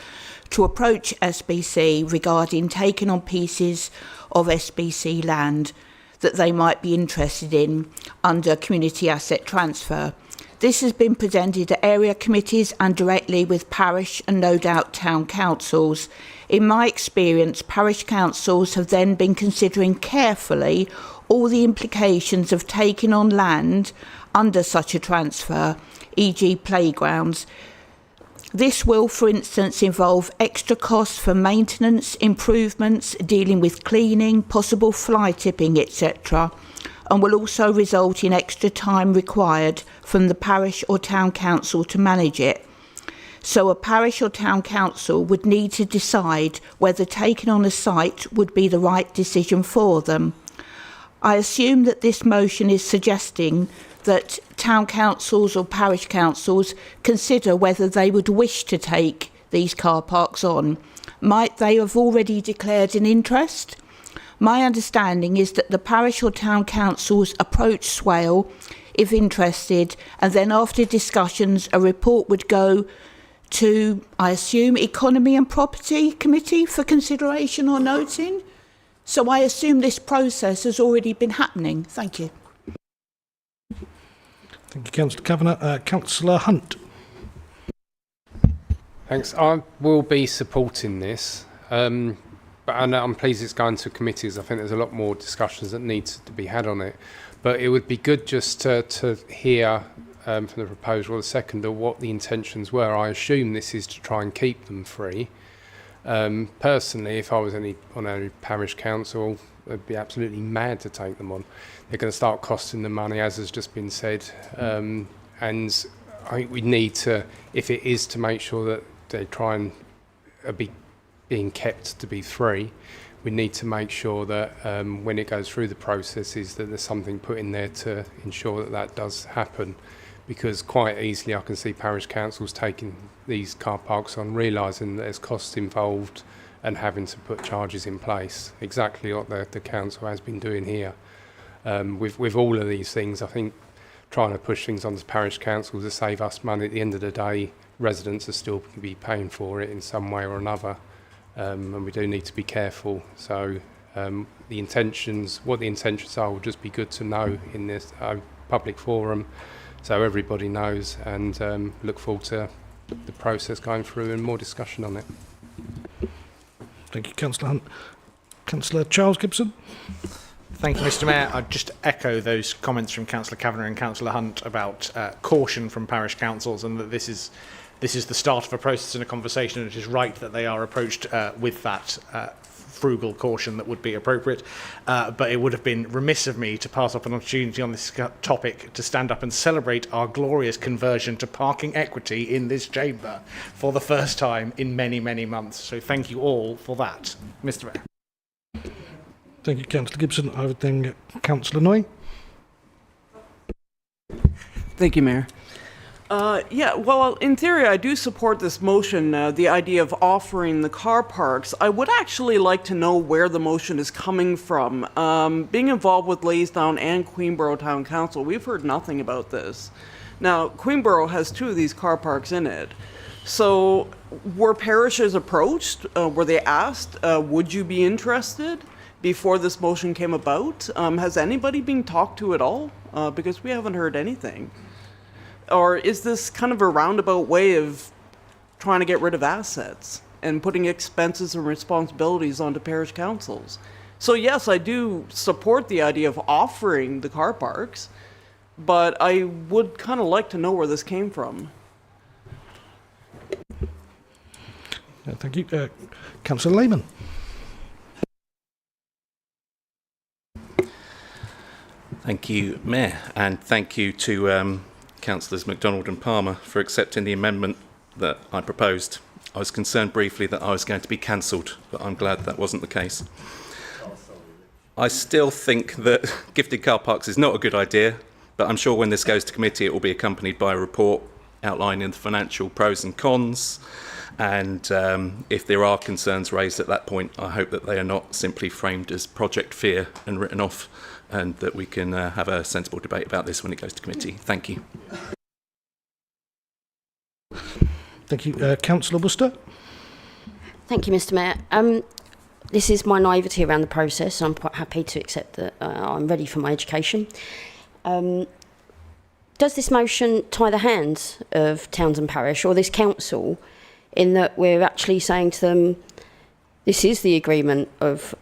to approach SBC regarding taking on pieces of SBC land that they might be interested in under community asset transfer. This has been presented to area committees and directly with parish and no doubt town councils. In my experience, parish councils have then been considering carefully all the implications of taking on land under such a transfer, e.g. playgrounds. This will, for instance, involve extra costs for maintenance, improvements, dealing with cleaning, possible fly tipping, etc., and will also result in extra time required from the parish or town council to manage it. So a parish or town council would need to decide whether taking on a site would be the right decision for them. I assume that this motion is suggesting that town councils or parish councils consider whether they would wish to take these car parks on. Might they have already declared an interest? My understanding is that the parish or town councils approach Swale if interested, and then after discussions a report would go to, I assume, Economy and Property Committee for consideration or noting. So I assume this process has already been happening. Thank you. Thank you, Councillor Kavanagh. Councillor Hunt. Thanks. I will be supporting this, but I'm pleased it's going to committees. I think there's a lot more discussions that need to be had on it. But it would be good just to hear from the proposal, the seconder, what the intentions were. I assume this is to try and keep them free. Personally, if I was on a parish council, I'd be absolutely mad to take them on. They're going to start costing them money, as has just been said. And I think we need to, if it is to make sure that they try and be being kept to be free, we need to make sure that when it goes through the processes that there's something put in there to ensure that that does happen. Because quite easily I can see parish councils taking these car parks on, realising that there's costs involved and having to put charges in place, exactly what the council has been doing here. With all of these things, I think trying to push things onto parish councils to save us money, at the end of the day, residents are still going to be paying for it in some way or another, and we do need to be careful. So what the intentions are will just be good to know in this public forum, so everybody knows, and look forward to the process going through and more discussion on it. Thank you, Councillor Hunt. Councillor Charles Gibson. Thank you, Mr Mayor. I'd just echo those comments from Councillor Kavanagh and Councillor Hunt about caution from parish councils, and that this is the start of a process and a conversation, and it is right that they are approached with that frugal caution that would be appropriate. But it would have been remiss of me to pass up an opportunity on this topic to stand up and celebrate our glorious conversion to parking equity in this chamber for the first time in many, many months. So thank you all for that, Mr Mayor. Thank you, Councillor Gibson. I would then get Councillor Noy. Thank you, Mayor. Yeah, well, in theory, I do support this motion, the idea of offering the car parks. I would actually like to know where the motion is coming from. Being involved with Laysdown and Queenborough Town Council, we've heard nothing about this. Now, Queenborough has 2 of these car parks in it. So were parishes approached? Were they asked, would you be interested before this motion came about? Has anybody been talked to at all? Because we haven't heard anything. Or is this kind of a roundabout way of trying to get rid of assets and putting expenses and responsibilities onto parish councils? So yes, I do support the idea of offering the car parks, but I would kind of like to know where this came from. Thank you. Councillor Lehman. Thank you, Mayor, and thank you to Councillors MacDonald and Palmer for accepting the amendment that I proposed. I was concerned briefly that I was going to be cancelled, but I'm glad that wasn't the case. I still think that gifted car parks is not a good idea, but I'm sure when this goes to committee it will be accompanied by a report outlining the financial pros and cons, and if there are concerns raised at that point, I hope that they are not simply framed as project fear and written off, and that we can have a sensible debate about this when it goes to committee. Thank you. Thank you. Councillor Worcester. Thank you, Mr. Mayor. This is my naivety around the process. I'm quite happy to accept that I'm ready for my education. Does this motion tie the hands of Townsend Parish or this council in that we're actually saying to them, this is the agreement of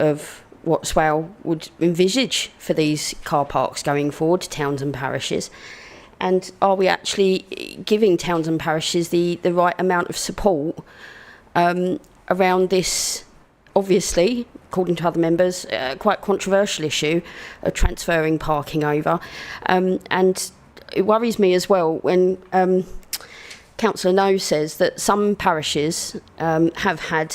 what Swale would envisage for these car parks going forward to towns and parishes? And are we actually giving towns and parishes the right amount of support around this, obviously, according to other members, quite controversial issue of transferring parking over? And it worries me as well when Councillor No says that some parishes have had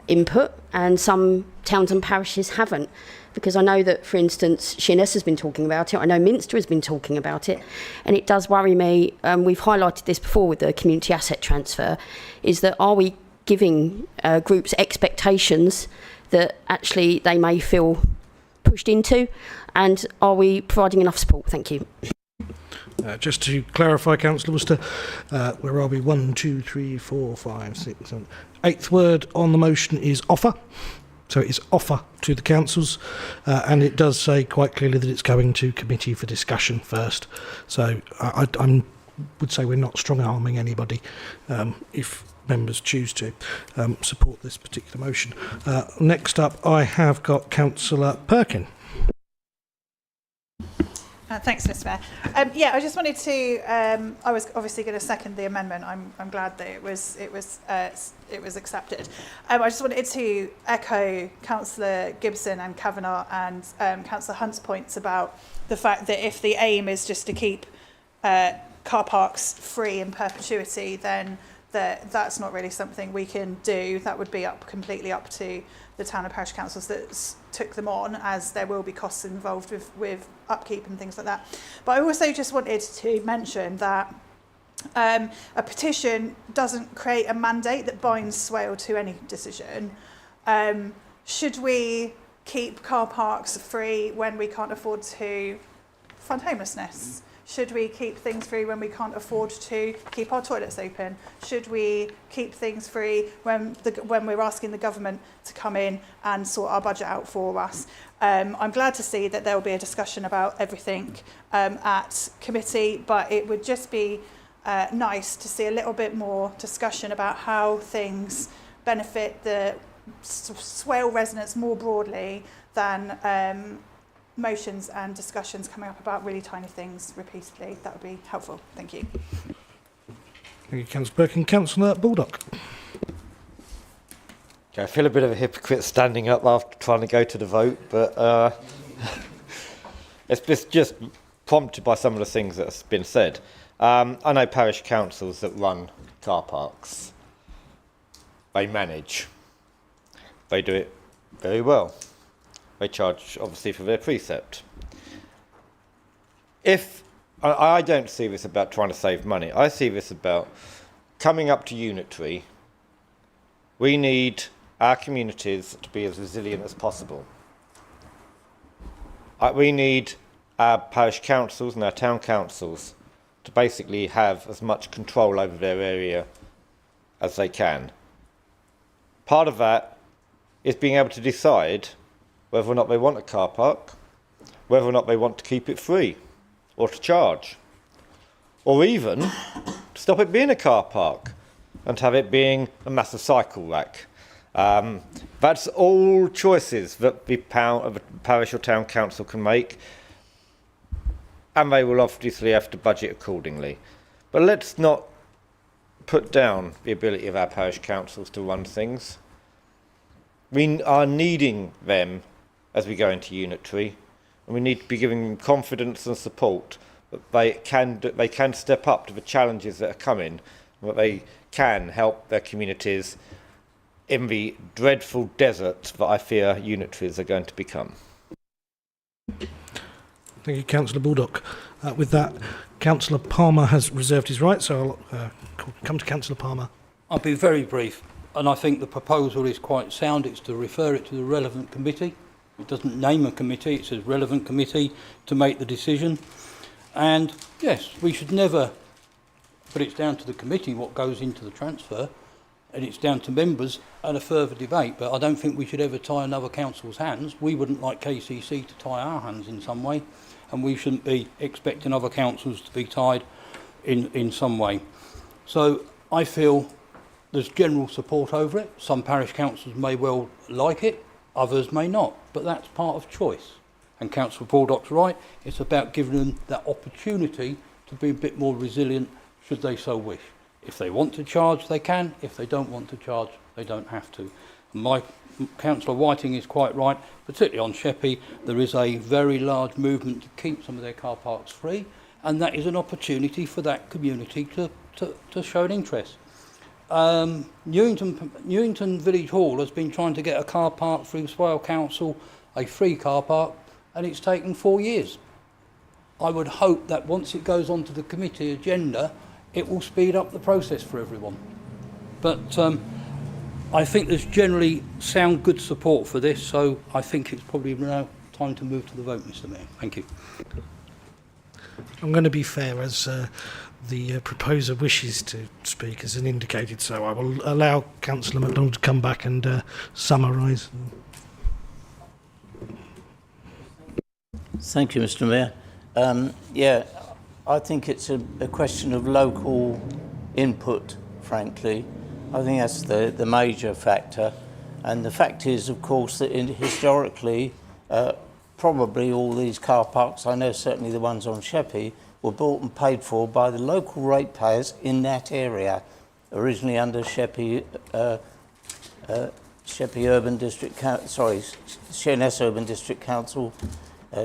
input and some towns and parishes haven't. Because I know that, for instance, Sheerness has been talking about it, I know Minster has been talking about it, and it does worry me, we've highlighted this before with the community asset transfer, is that are we giving groups expectations that actually they may feel pushed into, and are we providing enough support? Thank you. Just to clarify, Councillor Worcester, where are we? 1, 2, 3, 4, 5, 6, 7. Eighth word on the motion is offer. So it's offer to the councils, and it does say quite clearly that it's going to committee for discussion first. So I would say we're not strong-arming anybody if members choose to support this particular motion. Next up, I have got Councillor Perkin. Thanks, Mr. Mayor. Yeah, I just wanted to. I was obviously going to second the amendment. I'm glad that it was accepted. I just wanted to echo Councillor Gibson and Kavanagh and Councillor Hunt's points about the fact that if the aim is just to keep car parks free in perpetuity, then that's not really something we can do. That would be completely up to the town and parish councils that took them on, as there will be costs involved with upkeep and things like that. But I also just wanted to mention that a petition doesn't create a mandate that binds Swale to any decision. Should we keep car parks free when we can't afford to fund homelessness? Should we keep things free when we can't afford to keep our toilets open? Should we keep things free when we're asking the government to come in and sort our budget out for us? I'm glad to see that there will be a discussion about everything at committee, but it would just be nice to see a little bit more discussion about how things benefit the Swale residents more broadly than motions and discussions coming up about really tiny things repeatedly. That would be helpful. Thank you. Thank you, Councillor Perkin. Councillor Baldock. Okay, I feel a bit of a hypocrite standing up after trying to go to the vote, but it's just prompted by some of the things that have been said. I know parish councils that run car parks. They manage. They do it very well. They charge, obviously, for their precept. I don't see this about trying to save money. I see this about coming up to unitary. We need our communities to be as resilient as possible. We need our parish councils and our town councils to basically have as much control over their area as they can. Part of that is being able to decide whether or not they want a car park, whether or not they want to keep it free or to charge, or even to stop it being a car park and have it being a massive cycle rack. That's all choices that the parish or town council can make, and they will obviously have to budget accordingly. But let's not put down the ability of our parish councils to run things. We are needing them as we go into unitary, and we need to be giving them confidence and support that they can step up to the challenges that are coming, and that they can help their communities in the dreadful desert that I fear unitaries are going to become. Thank you, Councillor Baldock. With that, Councillor Palmer has reserved his right, so I'll come to Councillor Palmer. I'll be very brief, and I think the proposal is quite sound. It's to refer it to the relevant committee. It doesn't name a committee, it says relevant committee to make the decision. And yes, we should never put it down to the committee what goes into the transfer, and it's down to members and a further debate. But I don't think we should ever tie another council's hands. We wouldn't like KCC to tie our hands in some way, and we shouldn't be expecting other councils to be tied in some way. So I feel there's general support over it. Some parish councils may well like it, others may not, but that's part of choice. And Councillor Baldock's right, it's about giving them that opportunity to be a bit more resilient should they so wish. If they want to charge, they can. If they don't want to charge, they don't have to. And Councillor Whiting is quite right, particularly on Sheppey. There is a very large movement to keep some of their car parks free, and that is an opportunity for that community to show an interest. Newington Village Hall has been trying to get a car park through Swale Council, a free car park, and it's taken 4 years. I would hope that once it goes onto the committee agenda, it will speed up the process for everyone. But I think there's generally sound good support for this, so I think it's probably now time to move to the vote, Mr. Mayor. Thank you. I'm going to be fair, as the proposer wishes to speak as an indicated, so I will allow Councillor MacDonald to come back and summarise. Thank you, Mr. Mayor. Yeah, I think it's a question of local input, frankly. I think that's the major factor. And the fact is, of course, that historically, probably all these car parks, I know certainly the ones on Sheppey, were bought and paid for by the local ratepayers in that area, originally under Sheppey Urban District Council, Sheerness Urban District Council,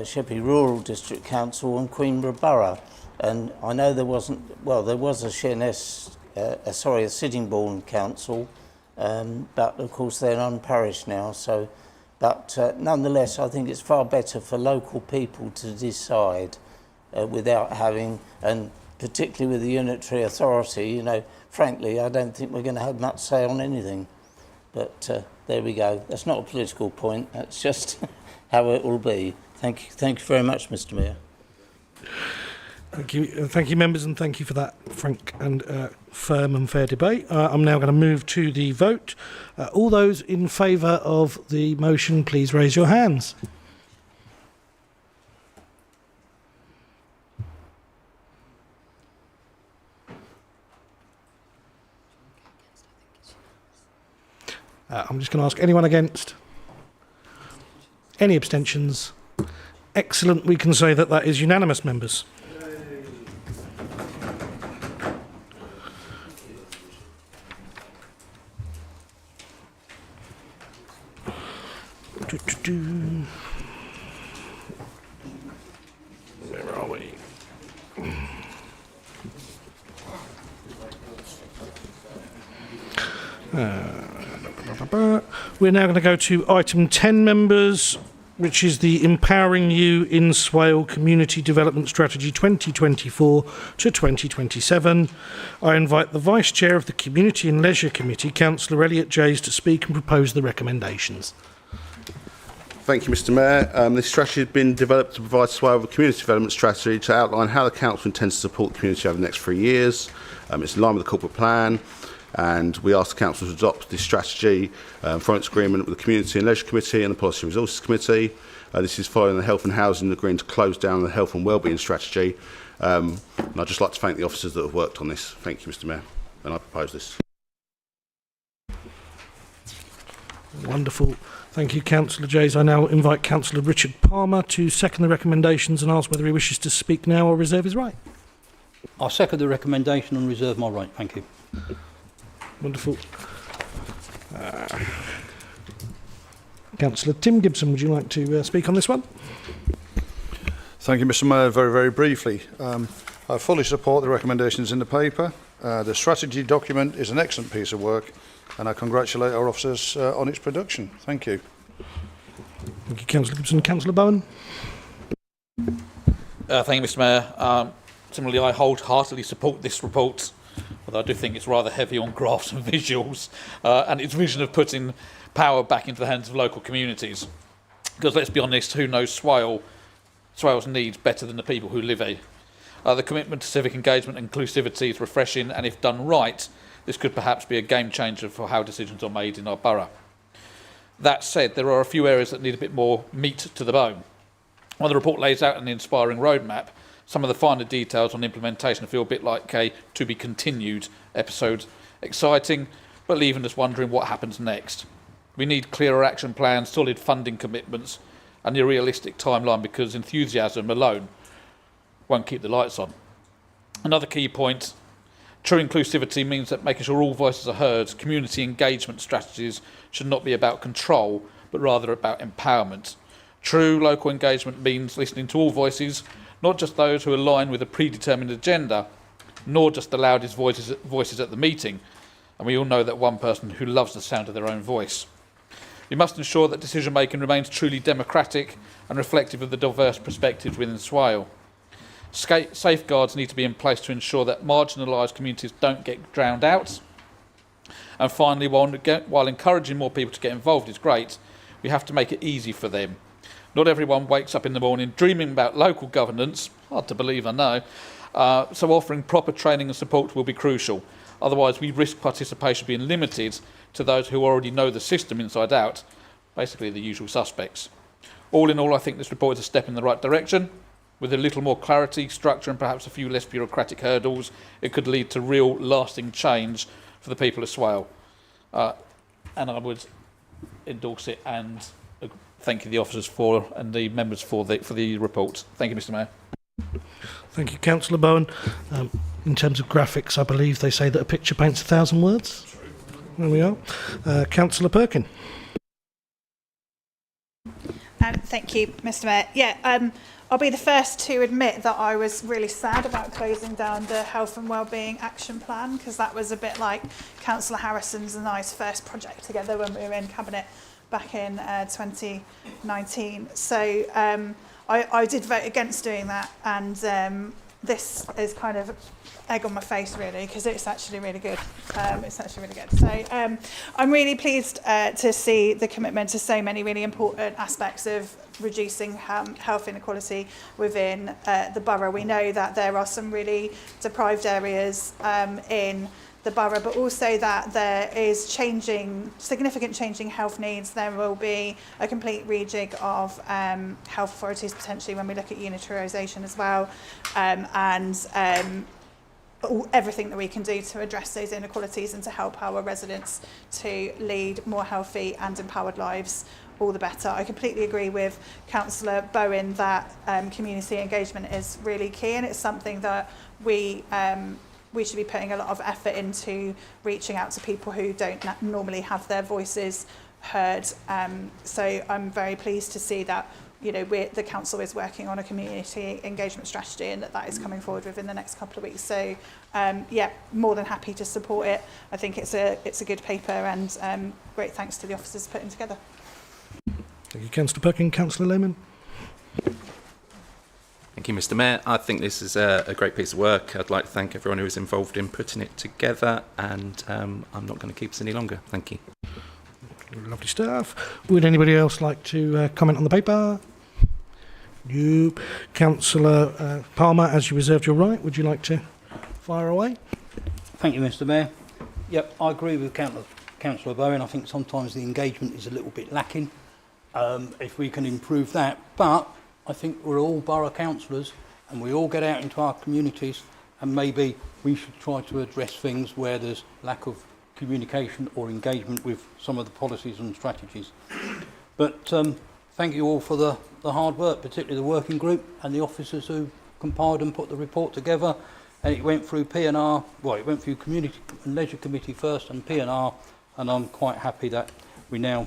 Sheppey Rural District Council and Queenborough Borough. And I know there was a Sheerness, a Sittingbourne Council, but of course they're unparished now. So, but nonetheless, I think it's far better for local people to decide without having, and particularly with the unitary authority, you know, frankly, I don't think we're going to have much say on anything. But there we go. That's not a political point. That's just how it will be. Thank you very much, Mr. Mayor. Thank you, members, and thank you for that frank and firm and fair debate. I'm now going to move to the vote. All those in favour of the motion, please raise your hands. I'm just going to ask anyone against? Any abstentions? Excellent. We can say that that is unanimous, members. Where are we? We're now going to go to item 10, members, which is the Empowering You in Swale Community Development Strategy 2024 to 2027. I invite the Vice Chair of the Community and Leisure Committee, Councillor Elliot Jays, to speak and propose the recommendations. Thank you, Mr. Mayor. This strategy has been developed to provide Swale with a community development strategy to outline how the council intends to support the community over the next 3 years. It's in line with the corporate plan. and we ask the Council to adopt this strategy from its agreement with the Community and Leisure Committee and the Policy and Resources Committee. This is following the Health and Housing agreeing to close down the Health and Wellbeing strategy. And I'd just like to thank the officers that have worked on this. Thank you, Mr Mayor. And I propose this. Wonderful. Thank you, Councillor Jays. I now invite Councillor Richard Palmer to second the recommendations and ask whether he wishes to speak now or reserve his right. I second the recommendation and reserve my right. Thank you. Wonderful. Councillor Tim Gibson, would you like to speak on this one? Thank you, Mr Mayor. Very, very briefly. I fully support the recommendations in the paper. The strategy document is an excellent piece of work, and I congratulate our officers on its production. Thank you. Thank you, Councillor Gibson. Councillor Bowen. Thank you, Mr Mayor. Similarly, I wholeheartedly support this report, although I do think it's rather heavy on graphs and visuals, and its vision of putting power back into the hands of local communities. Because let's be honest, who knows Swales needs better than the people who live here? The commitment to civic engagement and inclusivity is refreshing, and if done right, this could perhaps be a game changer for how decisions are made in our borough. That said, there are a few areas that need a bit more meat to the bone. While the report lays out an inspiring roadmap, some of the finer details on implementation feel a bit like a to be continued episode. Exciting, but leaving us wondering what happens next. We need clearer action plans, solid funding commitments, and a realistic timeline, because enthusiasm alone won't keep the lights on. Another key point, true inclusivity means that making sure all voices are heard. Community engagement strategies should not be about control, but rather about empowerment. True local engagement means listening to all voices, not just those who align with a predetermined agenda, nor just the loudest voices at the meeting. And we all know that one person who loves the sound of their own voice. We must ensure that decision making remains truly democratic and reflective of the diverse perspectives within Swale. Safeguards need to be in place to ensure that marginalised communities don't get drowned out. And finally, while encouraging more people to get involved is great, we have to make it easy for them. Not everyone wakes up in the morning dreaming about local governance, hard to believe, I know, so offering proper training and support will be crucial. Otherwise, we risk participation being limited to those who already know the system inside out, basically the usual suspects. All in all, I think this report is a step in the right direction. With a little more clarity, structure and perhaps a few less bureaucratic hurdles, it could lead to real lasting change for the people of Swale. And I would endorse it and thank you the officers and the members for the report. Thank you, Mr Mayor. Thank you, Councillor Bowen. In terms of graphics, I believe they say that a picture paints 1,000 words. There we are. Councillor Perkin. Thank you, Mr Mayor. Yeah, I'll be the first to admit that I was really sad about closing down the Health and Wellbeing Action Plan, because that was a bit like Councillor Harrison's and I's first project together when we were in Cabinet back in 2019. So I did vote against doing that, and this is kind of egg on my face, really, because it's actually really good. So I'm really pleased to see the commitment to so many really important aspects of reducing health inequality within the borough. We know that there are some really deprived areas in the borough, but also that there is significant changing health needs. There will be a complete rejig of health authorities potentially when we look at unitarisation as well, and everything that we can do to address those inequalities and to help our residents to lead more healthy and empowered lives, all the better. I completely agree with Councillor Bowen that community engagement is really key, and it's something that we should be putting a lot of effort into reaching out to people who don't normally have their voices heard. So I'm very pleased to see that the council is working on a community engagement strategy, and that is coming forward within the next couple of weeks. So yeah, more than happy to support it. I think it's a good paper, and great thanks to the officers putting together. Thank you, Councillor Perkin. Councillor Lehman. Thank you, Mr Mayor. I think this is a great piece of work. I'd like to thank everyone who was involved in putting it together, and I'm not going to keep us any longer. Thank you. Lovely stuff. Would anybody else like to comment on the paper? You, Councillor Palmer, as you reserved your right, would you like to fire away? Thank you, Mr Mayor. Yep, I agree with Councillor Bowen. I think sometimes the engagement is a little bit lacking. If we can improve that, but I think we're all borough councillors and we all get out into our communities, and maybe we should try to address things where there's lack of communication or engagement with some of the policies and strategies. But thank you all for the hard work, particularly the working group and the officers who compiled and put the report together. And it went through P&R, well, it went through Community and Leisure Committee first and P&R, and I'm quite happy that we now,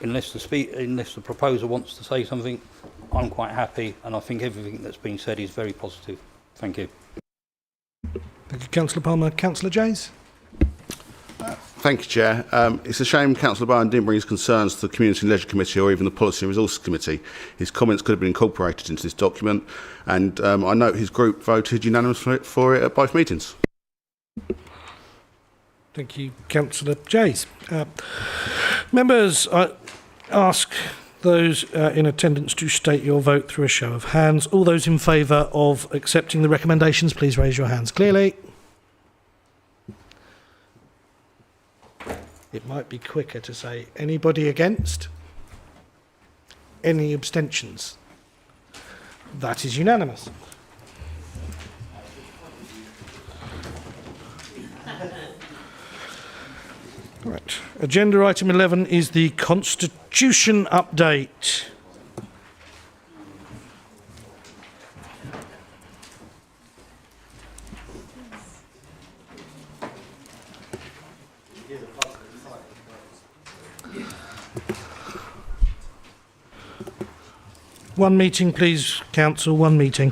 unless the proposer wants to say something, I'm quite happy, and I think everything that's been said is very positive. Thank you. Thank you, Councillor Palmer. Councillor Jays? Thank you, Chair. It's a shame Councillor Bowen didn't bring his concerns to the Community and Leisure Committee or even the Policy and Resources Committee. His comments could have been incorporated into this document, and I note his group voted unanimously for it at both meetings. Thank you, Councillor Jays. Members, I ask those in attendance to state your vote through a show of hands. All those in favour of accepting the recommendations, please raise your hands clearly. It might be quicker to say anybody against? Any abstentions? That is unanimous. Right. Agenda item 11 is the Constitution update. One meeting, please, Council, one meeting.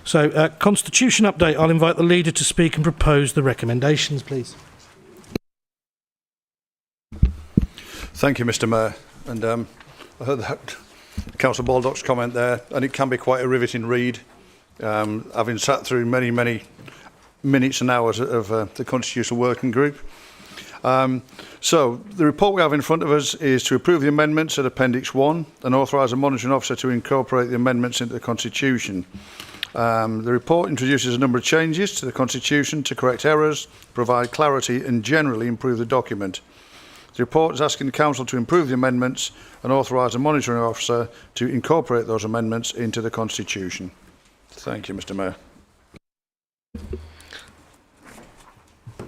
So, Constitution update. I'll invite the leader to speak and propose the recommendations, please. Thank you, Mr Mayor. And I heard that Councillor Baldock's comment there, and it can be quite a riveting read, having sat through many, many minutes and hours of the Constitutional Working Group. So, the report we have in front of us is to approve the amendments at Appendix 1 and authorise a monitoring officer to incorporate the amendments into the Constitution. The report introduces a number of changes to the Constitution to correct errors, provide clarity and generally improve the document. The report is asking the Council to improve the amendments and authorise a monitoring officer to incorporate those amendments into the Constitution. Thank you, Mr Mayor.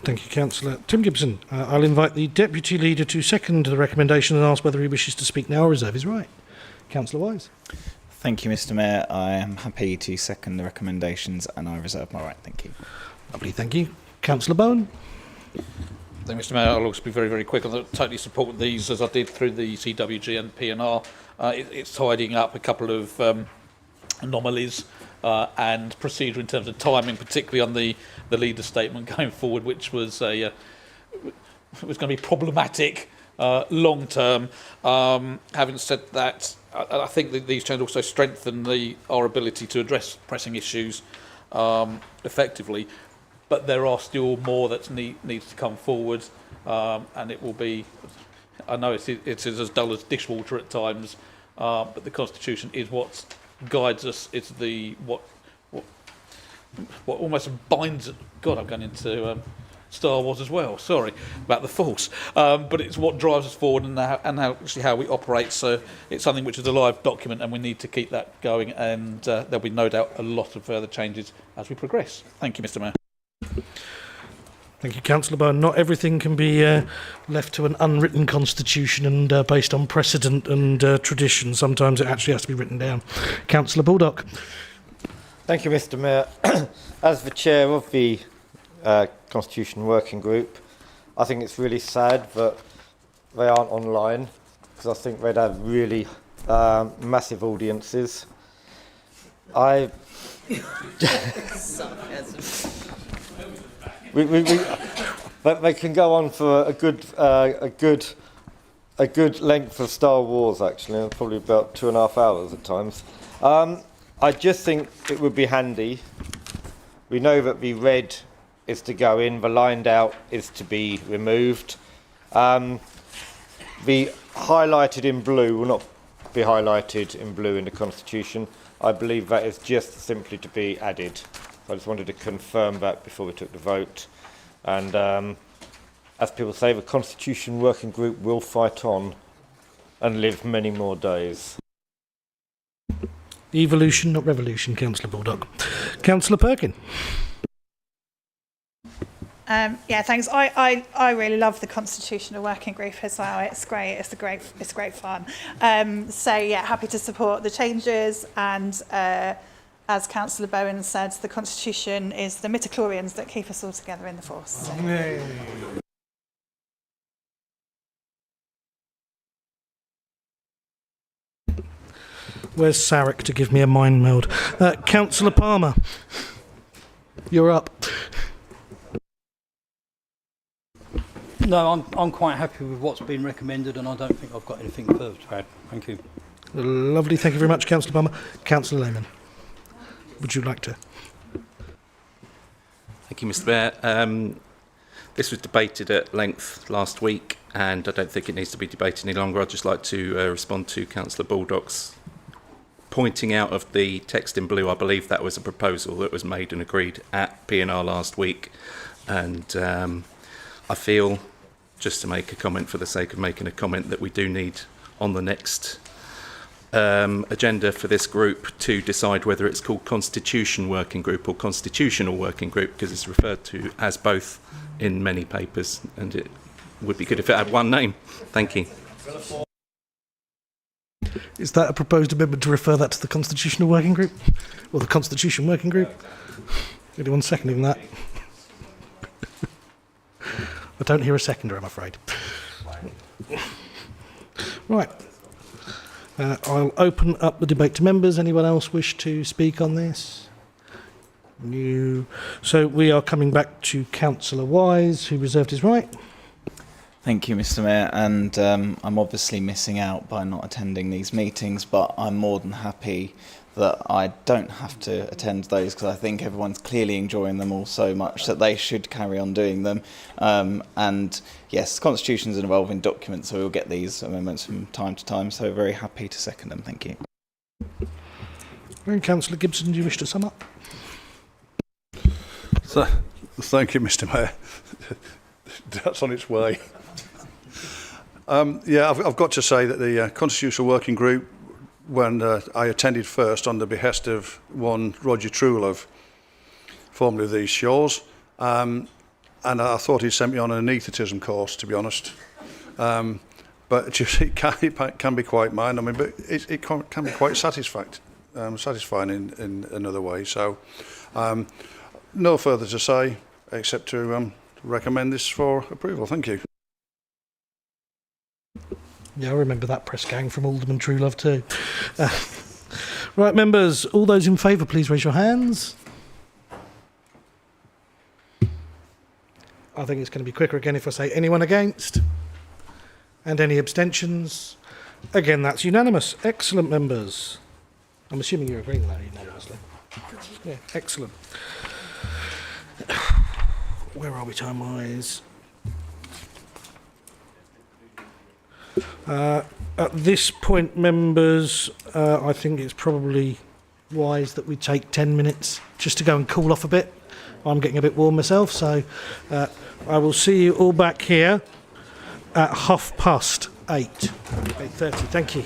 Thank you, Councillor. Tim Gibson. I'll invite the Deputy Leader to second the recommendation and ask whether he wishes to speak now or reserve his right. Councillor Wise. Thank you, Mr Mayor. I am happy to second the recommendations and I reserve my right. Thank you. Lovely, thank you. Councillor Bowen. Thank you, Mr Mayor. I'll also be very, very quick. I totally support these as I did through the CWG and P&R. It's tidying up a couple of anomalies and procedure in terms of timing, particularly on the leader statement going forward, which was was going to be problematic long term. Having said that, I think that these changes also strengthen our ability to address pressing issues effectively. But there are still more that needs to come forward, and it will be. I know it is as dull as dishwater at times, but the Constitution is what guides us. It's what almost binds. God, I'm going into Star Wars as well. Sorry about the Force, but it's what drives us forward and how we operate. So it's something which is a live document, and we need to keep that going. And there'll be no doubt a lot of further changes as we progress. Thank you, Mr Mayor. Thank you, Councillor Bowen. Not everything can be left to an unwritten constitution and based on precedent and tradition. Sometimes it actually has to be written down. Councillor Baldock. Thank you, Mr Mayor. As the chair of the Constitution Working Group, I think it's really sad that they aren't online, because I think they'd have really massive audiences. They can go on for a good length of Star Wars, actually, probably about 2.5 hours at times. I just think it would be handy. We know that the red is to go in, the lined out is to be removed. The highlighted in blue will not be highlighted in blue in the Constitution. I believe that is just simply to be added. I just wanted to confirm that before we took the vote. And as people say, the Constitution Working Group will fight on and live many more days. Evolution, not revolution, Councillor Baldock. Councillor Perkin. Yeah, thanks. I really love the Constitutional Working Group as well. It's great. It's great fun. So yeah, happy to support the changes. And as Councillor Bowen said, the Constitution is the midichlorians that keep us all together in the force. So. Where's Sarek to give me a mind meld? Councillor Palmer, you're up. No, I'm quite happy with what's been recommended, and I don't think I've got anything further to add. Thank you. Lovely, thank you very much, Councillor Palmer. Councillor Lehman, would you like to? Thank you, Mr. Mayor. This was debated at length last week, and I don't think it needs to be debated any longer. I'd just like to respond to Councillor Baldock's pointing out of the text in blue. I believe that was a proposal that was made and agreed at P&R last week, and I feel, just to make a comment for the sake of making a comment, that we do need on the next agenda for this group to decide whether it's called Constitution Working Group or Constitutional Working Group, because it's referred to as both in many papers, and it would be good if it had one name. Thank you. Is that a proposed amendment to refer that to the Constitutional Working Group? Or the Constitution Working Group? Anyone seconding that? I don't hear a seconder, I'm afraid. Right. I'll open up the debate to members. Anyone else wish to speak on this? No. So we are coming back to Councillor Wise, who reserved his right. Thank you, Mr. Mayor, and I'm obviously missing out by not attending these meetings, but I'm more than happy that I don't have to attend those, because I think everyone's clearly enjoying them all so much that they should carry on doing them. And yes, the Constitution is an evolving document, so we'll get these amendments from time to time, so very happy to second them. Thank you. And Councillor Gibson, do you wish to sum up? Thank you, Mr. Mayor. That's on its way. Yeah, I've got to say that the Constitutional Working Group, when I attended first on the behest of one Roger Truelove, formerly of these shores, and I thought he sent me on an anaesthetism course, to be honest. But it can be quite mine. I mean, but it can be quite satisfying in another way. So, no further to say except to recommend this for approval. Thank you. Yeah, I remember that press gang from Alderman Truelove too. Right, members, all those in favour, please raise your hands. I think it's going to be quicker again if I say anyone against. And any abstentions? Again, that's unanimous. Excellent, members. I'm assuming you're agreeing with that unanimously. Yeah, excellent. Where are we time-wise? At this point, members, I think it's probably wise that we take 10 minutes just to go and cool off a bit. I'm getting a bit warm myself, so I will see you all back here at 8:30. 8:30. Thank you.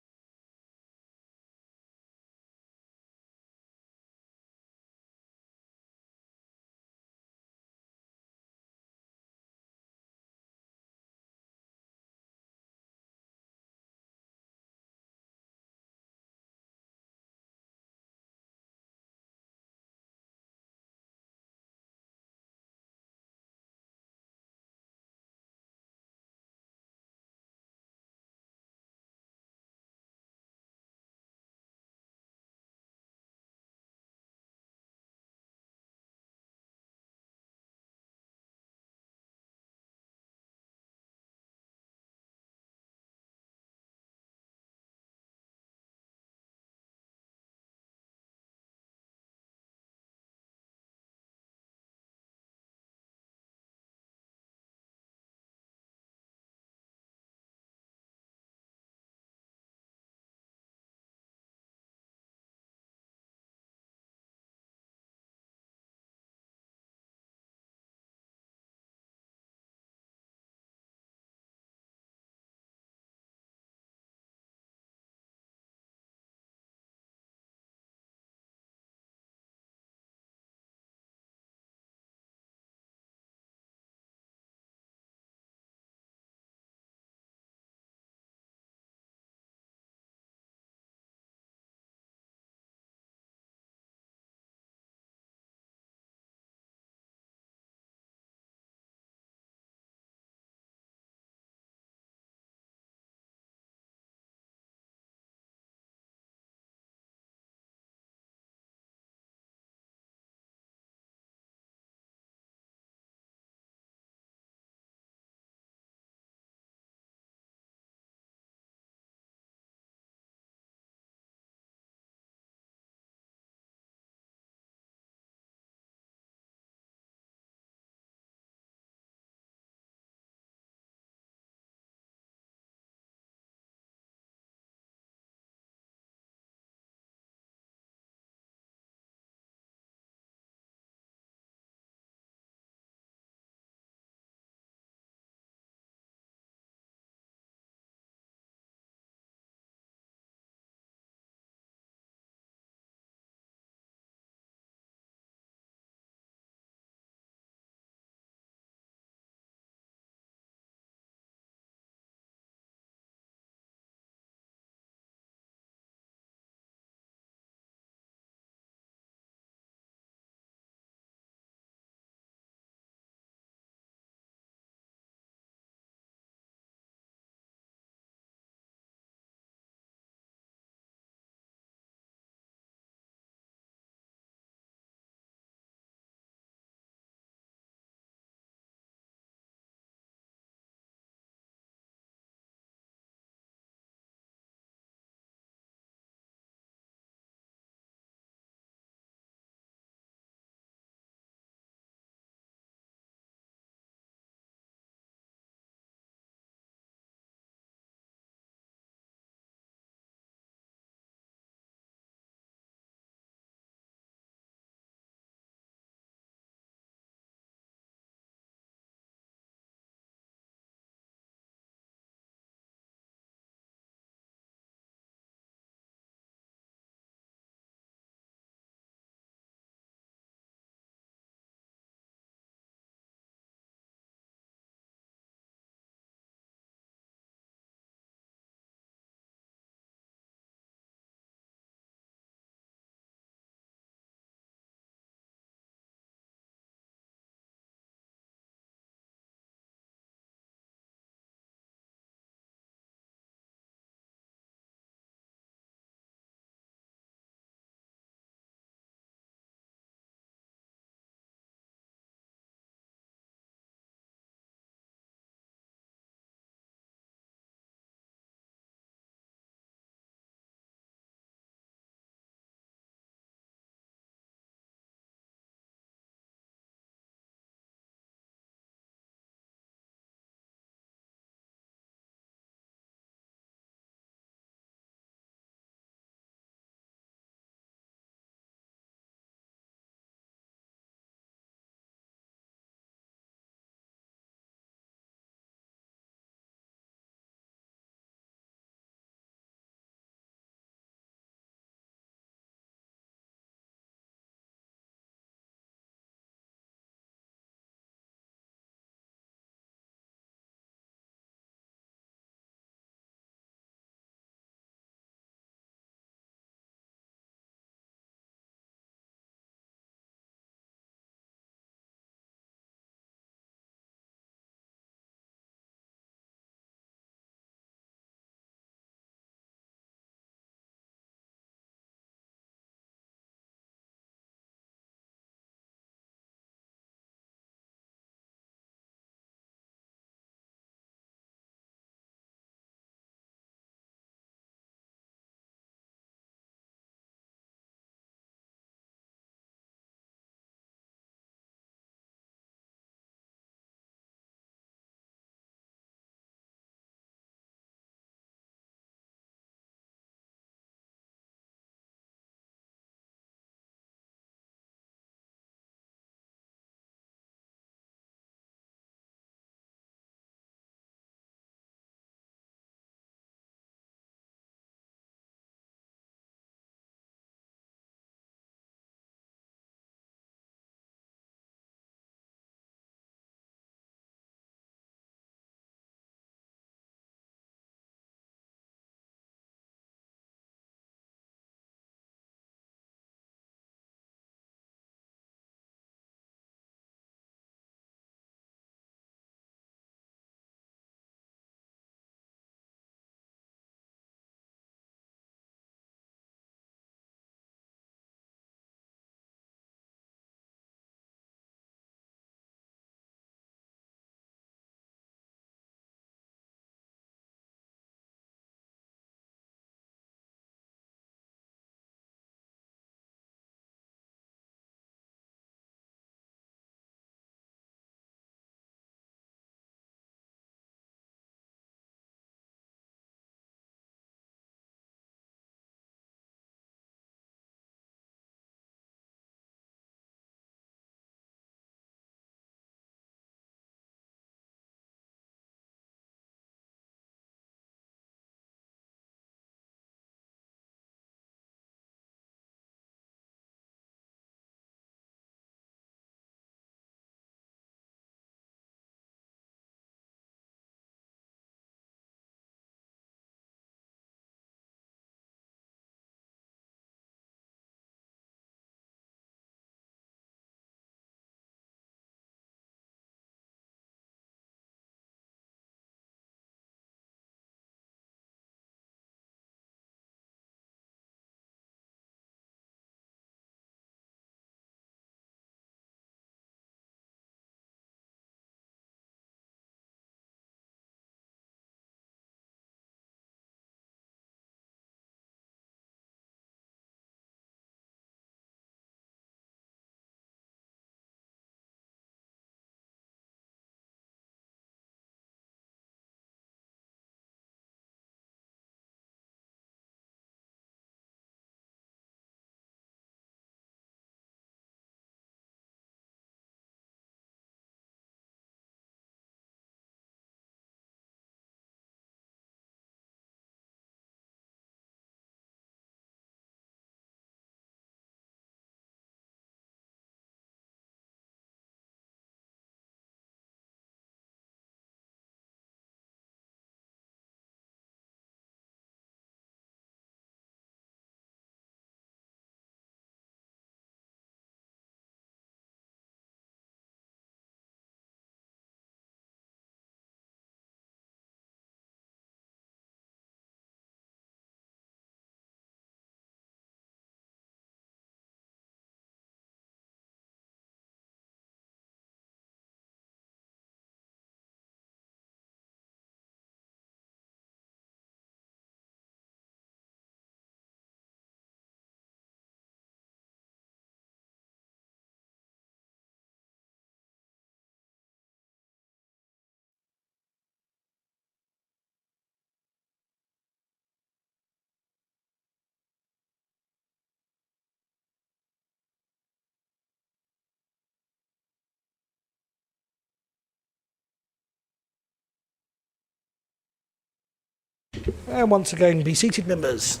And once again, be seated, members.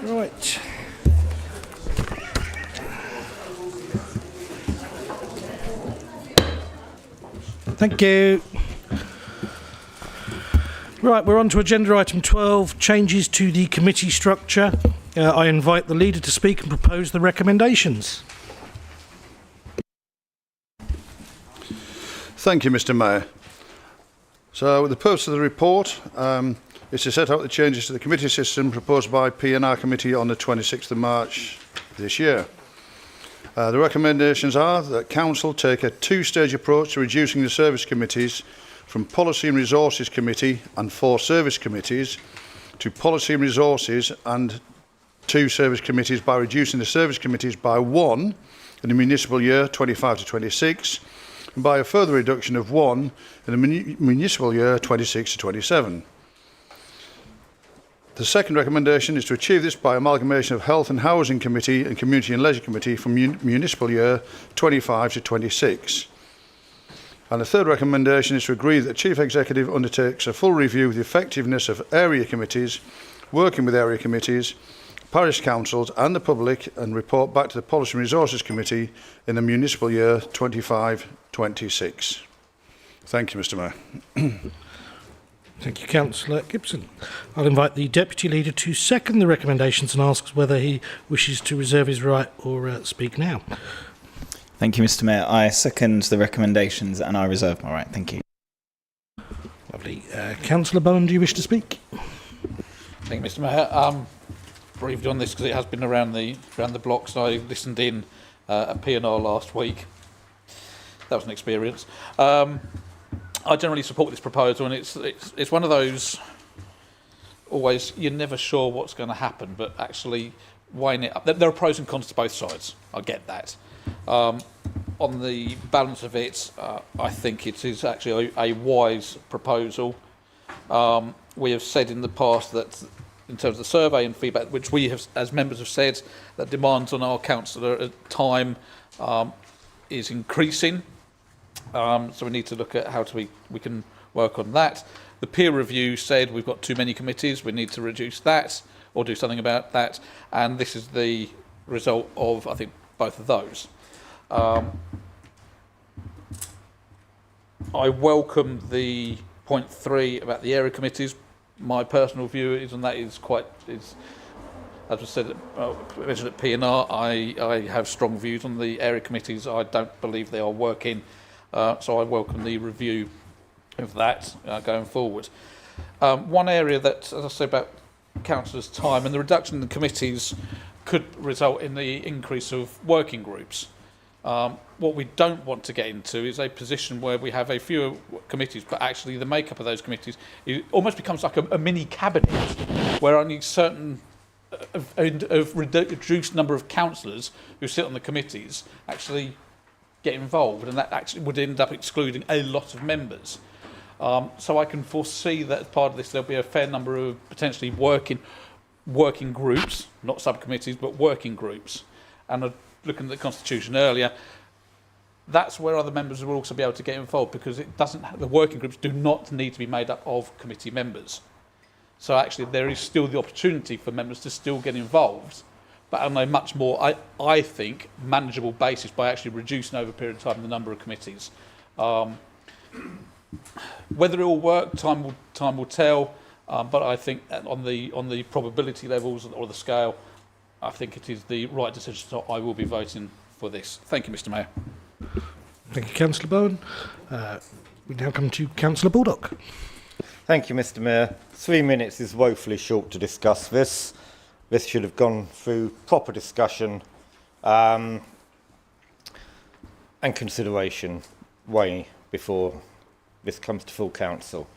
Right. Thank you. Right, we're on to agenda item 12, changes to the committee structure. I invite the leader to speak and propose the recommendations. Thank you, Mr Mayor. So the purpose of the report is to set out the changes to the committee system proposed by P&R Committee on the 26th of March this year. The recommendations are that Council take a two-stage approach to reducing the service committees from Policy and Resources Committee and 4 service committees to Policy and Resources and 2 service committees by reducing the service committees by 1 in the municipal year 25 to 26 and by a further reduction of 1 in the municipal year 26 to 27. The second recommendation is to achieve this by amalgamation of Health and Housing Committee and Community and Leisure Committee from municipal year 25 to 26. And the third recommendation is to agree that the Chief Executive undertakes a full review of the effectiveness of area committees, working with area committees, parish councils and the public, and report back to the Policy and Resources Committee in the municipal year 25-26. Thank you, Mr Mayor. Thank you, Councillor Gibson. I'll invite the Deputy Leader to second the recommendations and asks whether he wishes to reserve his right or speak now. Thank you, Mr Mayor. I second the recommendations and I reserve my right. Thank you. Lovely. Councillor Bowen, do you wish to speak? Thank you, Mr Mayor. Briefly on this because it has been around the block, so I listened in at P&R last week. That was an experience. I generally support this proposal, and it's one of those, always, you're never sure what's going to happen, but actually weighing it up. There are pros and cons to both sides. I get that. On the balance of it, I think it is actually a wise proposal. We have said in the past that in terms of the survey and feedback, which we have, as members have said, that demands on our councillor at time is increasing. So we need to look at how we can work on that. The peer review said we've got too many committees, we need to reduce that or do something about that, and this is the result of, I think, both of those. I welcome the point 3 about the area committees. My personal view is, and that is as I said, mentioned at P&R, I have strong views on the area committees. I don't believe they are working. So I welcome the review of that going forward. One area that, as I say, about councillors' time and the reduction in the committees could result in the increase of working groups. What we don't want to get into is a position where we have a fewer committees, but actually the makeup of those committees it almost becomes like a mini cabinet where only certain of reduced number of councillors who sit on the committees actually get involved, and that actually would end up excluding a lot of members. So I can foresee that as part of this there'll be a fair number of potentially working groups, not subcommittees, but working groups. And looking at the Constitution earlier, that's where other members will also be able to get involved, because the working groups do not need to be made up of committee members. So actually there is still the opportunity for members to still get involved, but on a much more, I think, manageable basis by actually reducing over a period of time the number of committees. Whether it will work, time will tell. But I think that on the probability levels or the scale, I think it is the right decision. So I will be voting for this. Thank you, Mr. Mayor. Thank you, Councillor Bowen. We now come to Councillor Baldock. Thank you, Mr. Mayor. 3 minutes is woefully short to discuss this. This should have gone through proper discussion and consideration way before this comes to full council.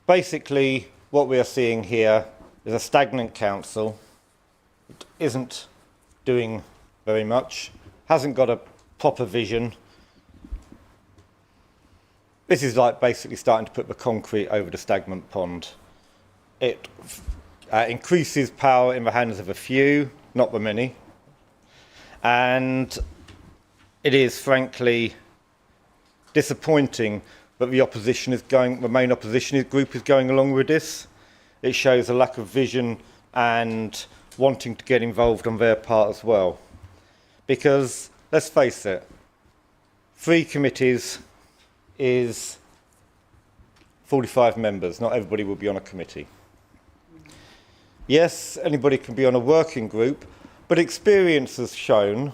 Basically, what we are seeing here is a stagnant council. It isn't doing very much, hasn't got a proper vision. This is like basically starting to put the concrete over the stagnant pond. It increases power in the hands of a few, not the many. And it is frankly disappointing that the main opposition group is going along with this. It shows a lack of vision and wanting to get involved on their part as well. Because, let's face it, 3 committees is 45 members. Not everybody will be on a committee. Yes, anybody can be on a working group, but experience has shown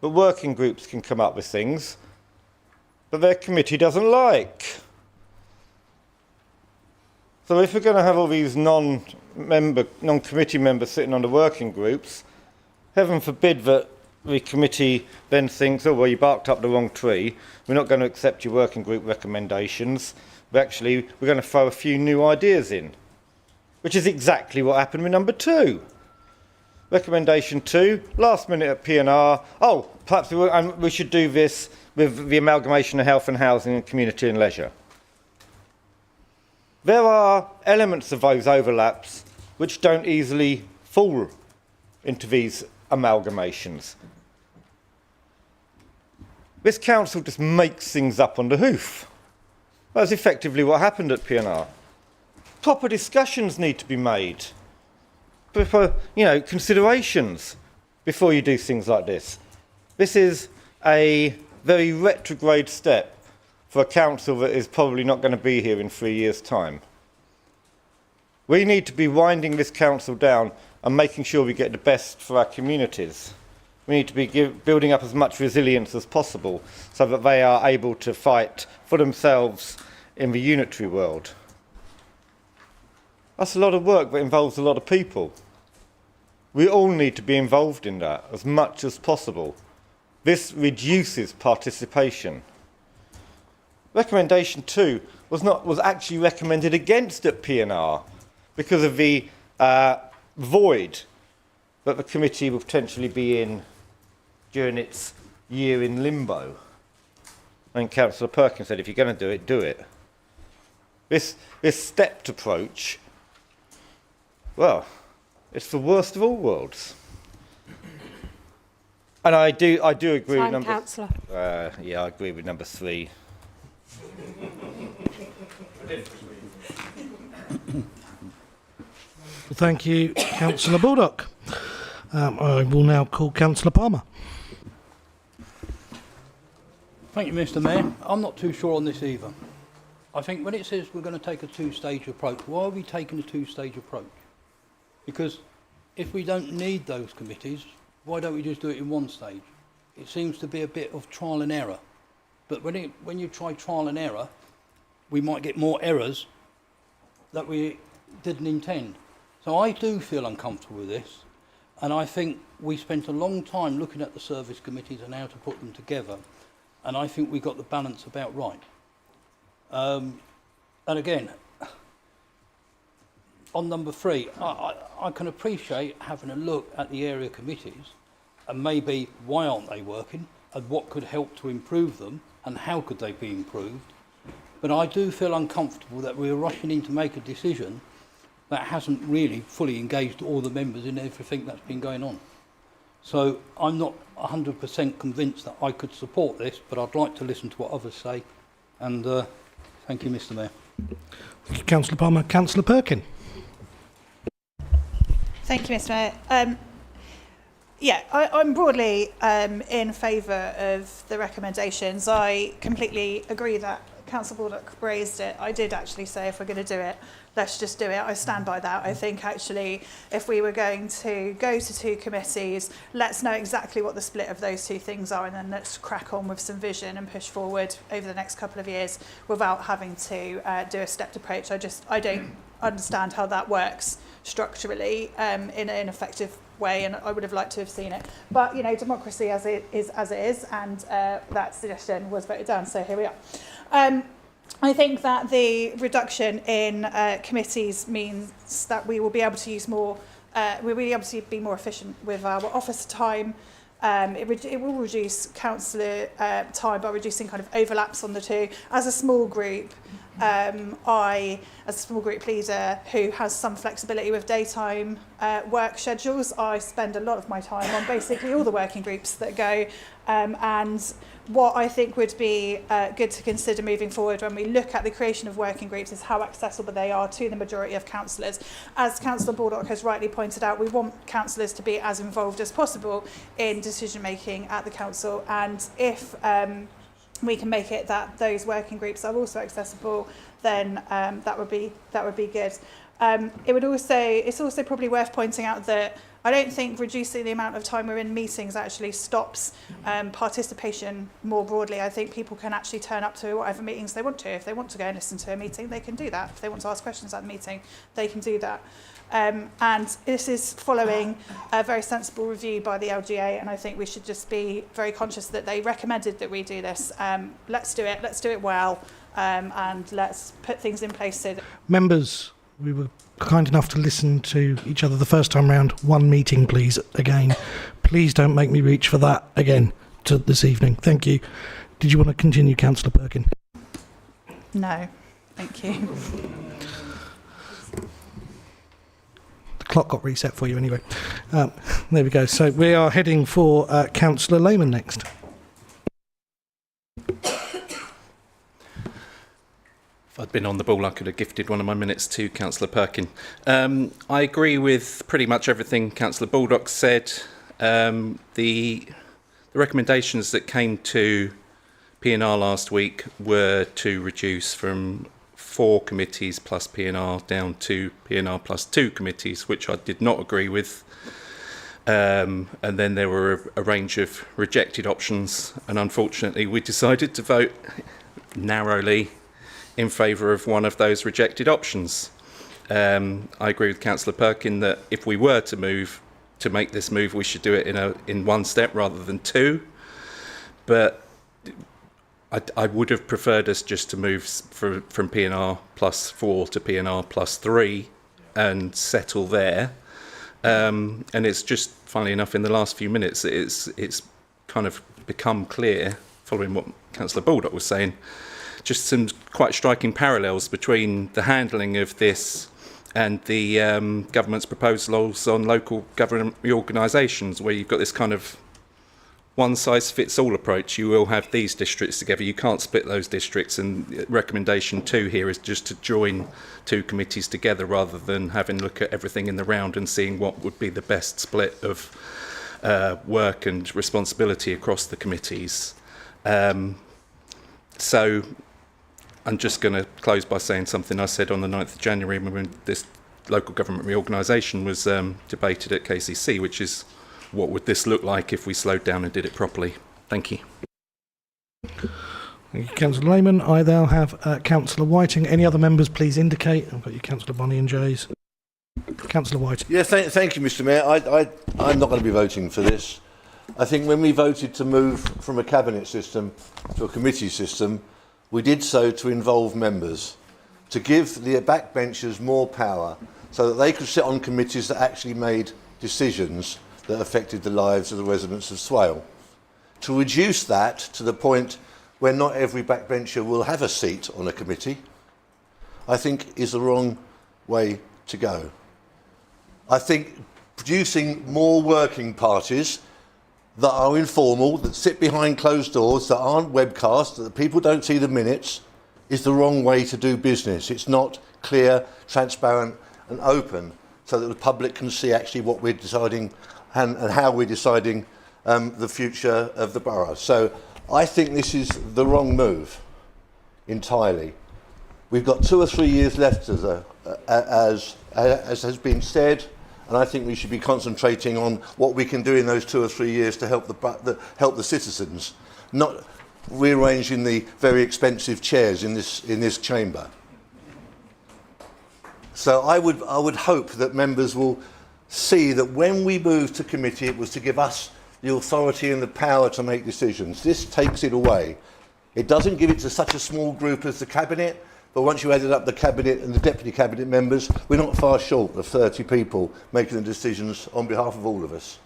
that working groups can come up with things that their committee doesn't like. So if we're going to have all these non-committee members sitting on the working groups, heaven forbid that the committee then thinks, oh, well, you barked up the wrong tree. We're not going to accept your working group recommendations. But actually, we're going to throw a few new ideas in, which is exactly what happened with number 2. Recommendation 2, last minute at P&R. Oh, perhaps we should do this with the amalgamation of health and housing and community and leisure. There are elements of those overlaps which don't easily fall into these amalgamations. This council just makes things up on the hoof. That's effectively what happened at P&R. Proper discussions need to be made. Proper, considerations before you do things like this. This is a very retrograde step for a council that is probably not going to be here in 3 years' time. We need to be winding this council down and making sure we get the best for our communities. We need to be building up as much resilience as possible so that they are able to fight for themselves in the unitary world. That's a lot of work that involves a lot of people. We all need to be involved in that as much as possible. This reduces participation. Recommendation 2 was actually recommended against at P&R because of the void that the committee will potentially be in during its year in limbo. And Councillor Perkins said, if you're going to do it, do it. This stepped approach, well, it's the worst of all worlds. And I do agree with number... Councillor. Yeah, I agree with number 3. Thank you, Councillor Baldock. I will now call Councillor Palmer. Thank you, Mr. Mayor. I'm not too sure on this either. I think when it says we're going to take a 2-stage approach, why are we taking a 2-stage approach? Because if we don't need those committees, why don't we just do it in 1 stage? It seems to be a bit of trial and error. But when you try trial and error, we might get more errors that we didn't intend. So I do feel uncomfortable with this, and I think we spent a long time looking at the service committees and how to put them together, and I think we got the balance about right. And again, on number 3, I can appreciate having a look at the area committees and maybe why aren't they working and what could help to improve them and how could they be improved. But I do feel uncomfortable that we're rushing in to make a decision that hasn't really fully engaged all the members in everything that's been going on. So I'm not 100% convinced that I could support this, but I'd like to listen to what others say. And thank you, Mr. Mayor. Thank you, Councillor Palmer. Councillor Perkin. Thank you, Mr. Mayor. Yeah, I'm broadly in favour of the recommendations. I completely agree that Councillor Baldock raised it. I did actually say if we're going to do it, let's just do it. I stand by that. I think actually if we were going to go to 2 committees, let's know exactly what the split of those 2 things are and then let's crack on with some vision and push forward over the next couple of years without having to do a stepped approach. I don't understand how that works structurally in an effective way, and I would have liked to have seen it. But, democracy as it is, and that suggestion was voted down, so here we are. I think that the reduction in committees means that we will be able to use more, we'll be able to be more efficient with our office time. It will reduce councillor time by reducing kind of overlaps on the 2. As a small group, I, as a small group leader who has some flexibility with daytime work schedules, I spend a lot of my time on basically all the working groups that go. And what I think would be good to consider moving forward when we look at the creation of working groups is how accessible they are to the majority of councillors. As Councillor Baldock has rightly pointed out, we want councillors to be as involved as possible in decision making at the council, and if we can make it that those working groups are also accessible, then that would be good. It's also probably worth pointing out that I don't think reducing the amount of time we're in meetings actually stops participation more broadly. I think people can actually turn up to whatever meetings they want to. If they want to go and listen to a meeting, they can do that. If they want to ask questions at the meeting, they can do that. And this is following a very sensible review by the LGA, and I think we should just be very conscious that they recommended that we do this. Let's do it well, and let's put things in place so that... Members, we were kind enough to listen to each other the first time round. One meeting, please, again. Please don't make me reach for that again this evening. Thank you. Did you want to continue, Councillor Perkin? No, thank you. The clock got reset for you anyway. There we go. So we are heading for Councillor Lehman next. If I'd been on the ball, I could have gifted one of my minutes to Councillor Perkin. I agree with pretty much everything Councillor Baldock said. The recommendations that came to P&R last week were to reduce from 4 committees plus P&R down to P&R plus 2 committees, which I did not agree with. And then there were a range of rejected options, and unfortunately we decided to vote narrowly in favour of one of those rejected options. I agree with Councillor Perkin that if we were to make this move, we should do it in one step rather than 2. But I would have preferred us just to move from P&R plus 4 to P&R plus 3 and settle there. And it's just, funnily enough, in the last few minutes, it's kind of become clear, following what Councillor Baldock was saying, just some quite striking parallels between the handling of this and the government's proposals on local government reorganisations, where you've got this kind of one-size-fits-all approach. You will have these districts together. You can't split those districts, and recommendation 2 here is just to join 2 committees together rather than having a look at everything in the round and seeing what would be the best split of work and responsibility across the committees. So I'm just going to close by saying something I said on the 9th of January when this local government reorganisation was debated at KCC, which is, what would this look like if we slowed down and did it properly? Thank you. Thank you, Councillor Lehman. I now have Councillor Whiting. Any other members, please indicate. I've got you, Councillor Bonnie and Jays. Councillor Whiting. Yeah, thank you, Mr. Mayor. I'm not going to be voting for this. I think when we voted to move from a cabinet system to a committee system, we did so to involve members, to give the backbenchers more power so that they could sit on committees that actually made decisions that affected the lives of the residents of Swale. To reduce that to the point where not every backbencher will have a seat on a committee, I think is the wrong way to go. I think producing more working parties that are informal, that sit behind closed doors, that aren't webcast, that people don't see the minutes, is the wrong way to do business. It's not clear, transparent and open so that the public can see actually what we're deciding and how we're deciding the future of the borough. So I think this is the wrong move entirely. We've got 2 or 3 years left as has been said, and I think we should be concentrating on what we can do in those 2 or 3 years to help the citizens, not rearranging the very expensive chairs in this chamber. So I would hope that members will see that when we moved to committee, it was to give us the authority and the power to make decisions. This takes it away. It doesn't give it to such a small group as the cabinet, but once you added up the cabinet and the deputy cabinet members, we're not far short of 30 people making the decisions on behalf of all of us.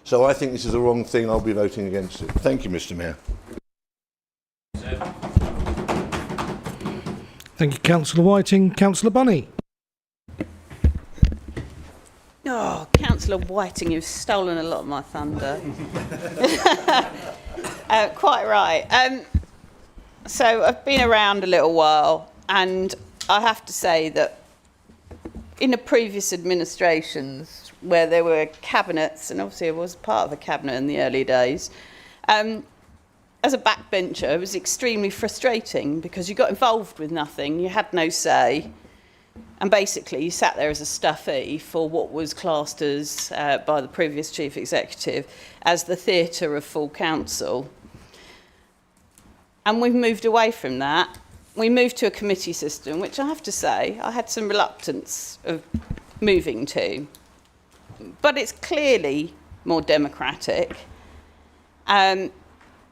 So I think this is the wrong thing. I'll be voting against it. Thank you, Mr. Mayor. Thank you, Councillor Whiting. Councillor Bunny. Oh, Councillor Whiting, you've stolen a lot of my thunder. Quite right. So I've been around a little while, and I have to say that in the previous administrations, where there were cabinets, and obviously I was part of a cabinet in the early days, as a backbencher, it was extremely frustrating because you got involved with nothing, you had no say, and basically you sat there as a stuffy for what was classed as, by the previous chief executive, as the theatre of full council. And we've moved away from that. We moved to a committee system, which I have to say I had some reluctance of moving to. But it's clearly more democratic.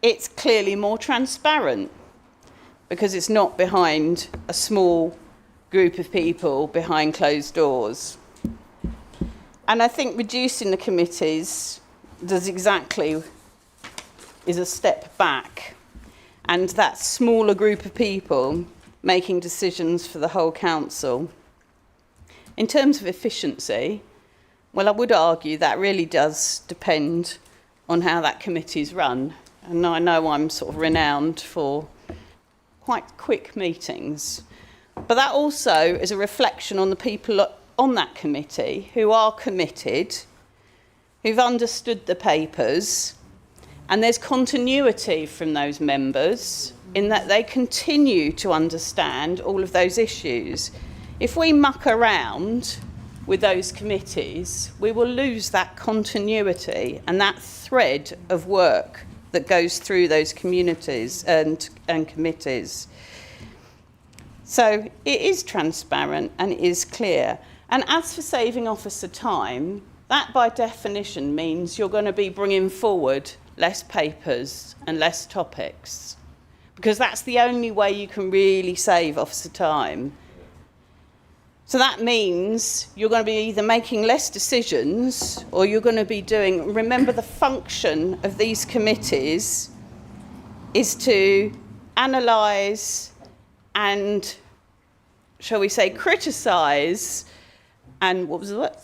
It's clearly more transparent because it's not behind a small group of people behind closed doors. And I think reducing the committees is a step back. And that smaller group of people making decisions for the whole council. In terms of efficiency, well, I would argue that really does depend on how that committee is run. And I know I'm sort of renowned for quite quick meetings. But that also is a reflection on the people on that committee who are committed, who've understood the papers, and there's continuity from those members in that they continue to understand all of those issues. If we muck around with those committees, we will lose that continuity and that thread of work that goes through those communities and committees. So it is transparent and it is clear. And as for saving officer time, that by definition means you're going to be bringing forward less papers and less topics, because that's the only way you can really save officer time. So that means you're going to be either making less decisions or you're going to be doing, remember the function of these committees is to analyse and, shall we say, criticise and, what was the word?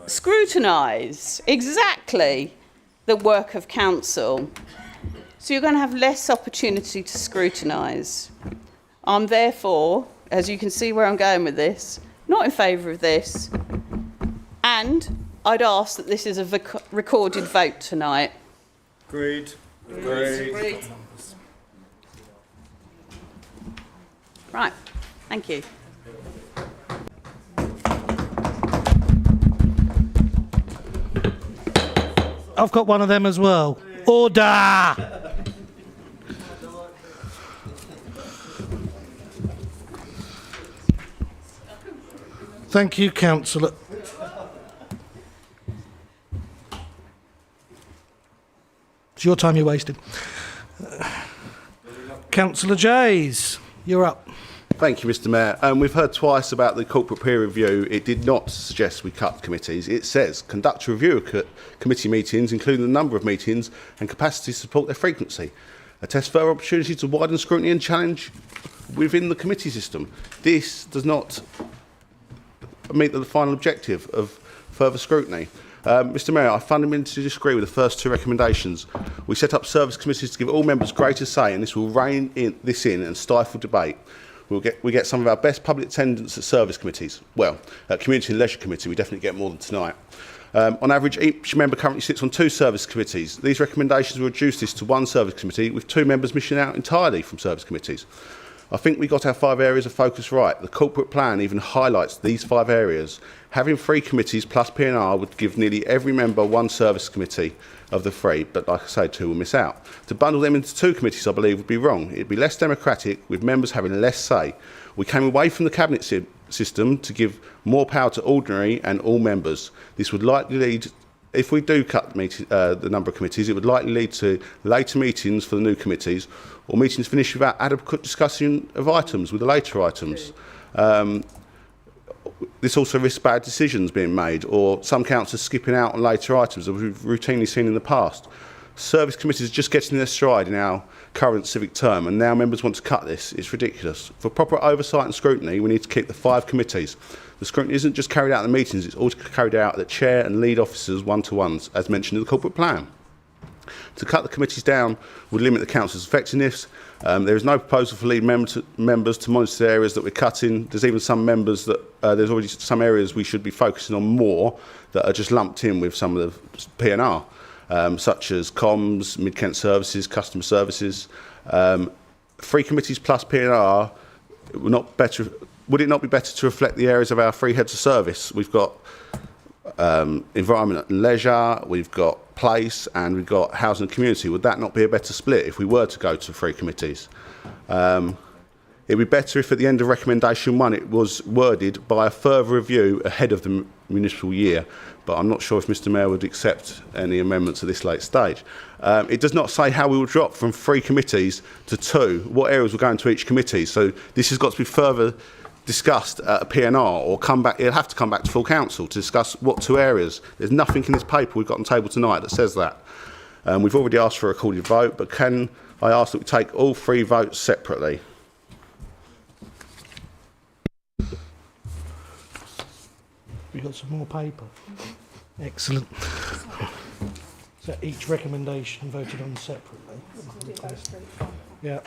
Scrutinise, exactly, the work of council. So you're going to have less opportunity to scrutinise. I'm therefore, as you can see where I'm going with this, not in favour of this. And I'd ask that this is a recorded vote tonight. Agreed. Agreed. Right, thank you. I've got one of them as well. Order! Thank you, Councillor. It's your time you're wasting. Councillor Jays, you're up. Thank you, Mr Mayor. We've heard twice about the corporate peer review. It did not suggest we cut committees. It says conduct a review of committee meetings, including the number of meetings and capacity to support their frequency. Assess further opportunities to widen scrutiny and challenge within the committee system. This does not meet the final objective of further scrutiny. Mr Mayor, I fundamentally disagree with the first two recommendations. We set up service committees to give all members greater say, and this will rein in and stifle debate. We get some of our best public attendance at service committees. Well, at Community and Leisure Committee, we definitely get more than tonight. On average, each member currently sits on 2 service committees. These recommendations will reduce this to 1 service committee, with 2 members missing out entirely from service committees. I think we got our 5 areas of focus right. The corporate plan even highlights these 5 areas. Having 3 committees plus P&R would give nearly every member 1 service committee of the 3, but like I say, 2 will miss out. To bundle them into 2 committees, I believe, would be wrong. It would be less democratic, with members having less say. We came away from the cabinet system to give more power to ordinary and all members. This would likely lead, if we do cut the number of committees, it would likely lead to later meetings for the new committees, or meetings finished without adequate discussion of items with the later items. This also risks bad decisions being made, or some councillors skipping out on later items that we've routinely seen in the past. Service committees are just getting their stride in our current civic term, and now members want to cut this. It's ridiculous. For proper oversight and scrutiny, we need to keep the 5 committees. The scrutiny isn't just carried out in the meetings, it's also carried out at the chair and lead officers one-to-ones, as mentioned in the corporate plan. To cut the committees down would limit the council's effectiveness. There is no proposal for lead members to monitor the areas that we're cutting. There's even some members that there's already some areas we should be focusing on more that are just lumped in with some of the P&R, such as comms, Mid-Kent services, customer services. 3 committees plus P&R, would it not be better to reflect the areas of our 3 heads of service? We've got environment and leisure, we've got place, and we've got housing and community. Would that not be a better split if we were to go to 3 committees? It would be better if at the end of recommendation 1 it was worded by a further review ahead of the municipal year, but I'm not sure if Mr Mayor would accept any amendments at this late stage. It does not say how we will drop from 3 committees to 2, what areas will go into each committee, so this has got to be further discussed at a P&R or come back. It'll have to come back to full council to discuss what 2 areas. There's nothing in this paper we've got on the table tonight that says that. We've already asked for a recorded vote, but can I ask that we take all 3 votes separately? We got some more paper. Excellent. So each recommendation voted on separately. Yeah.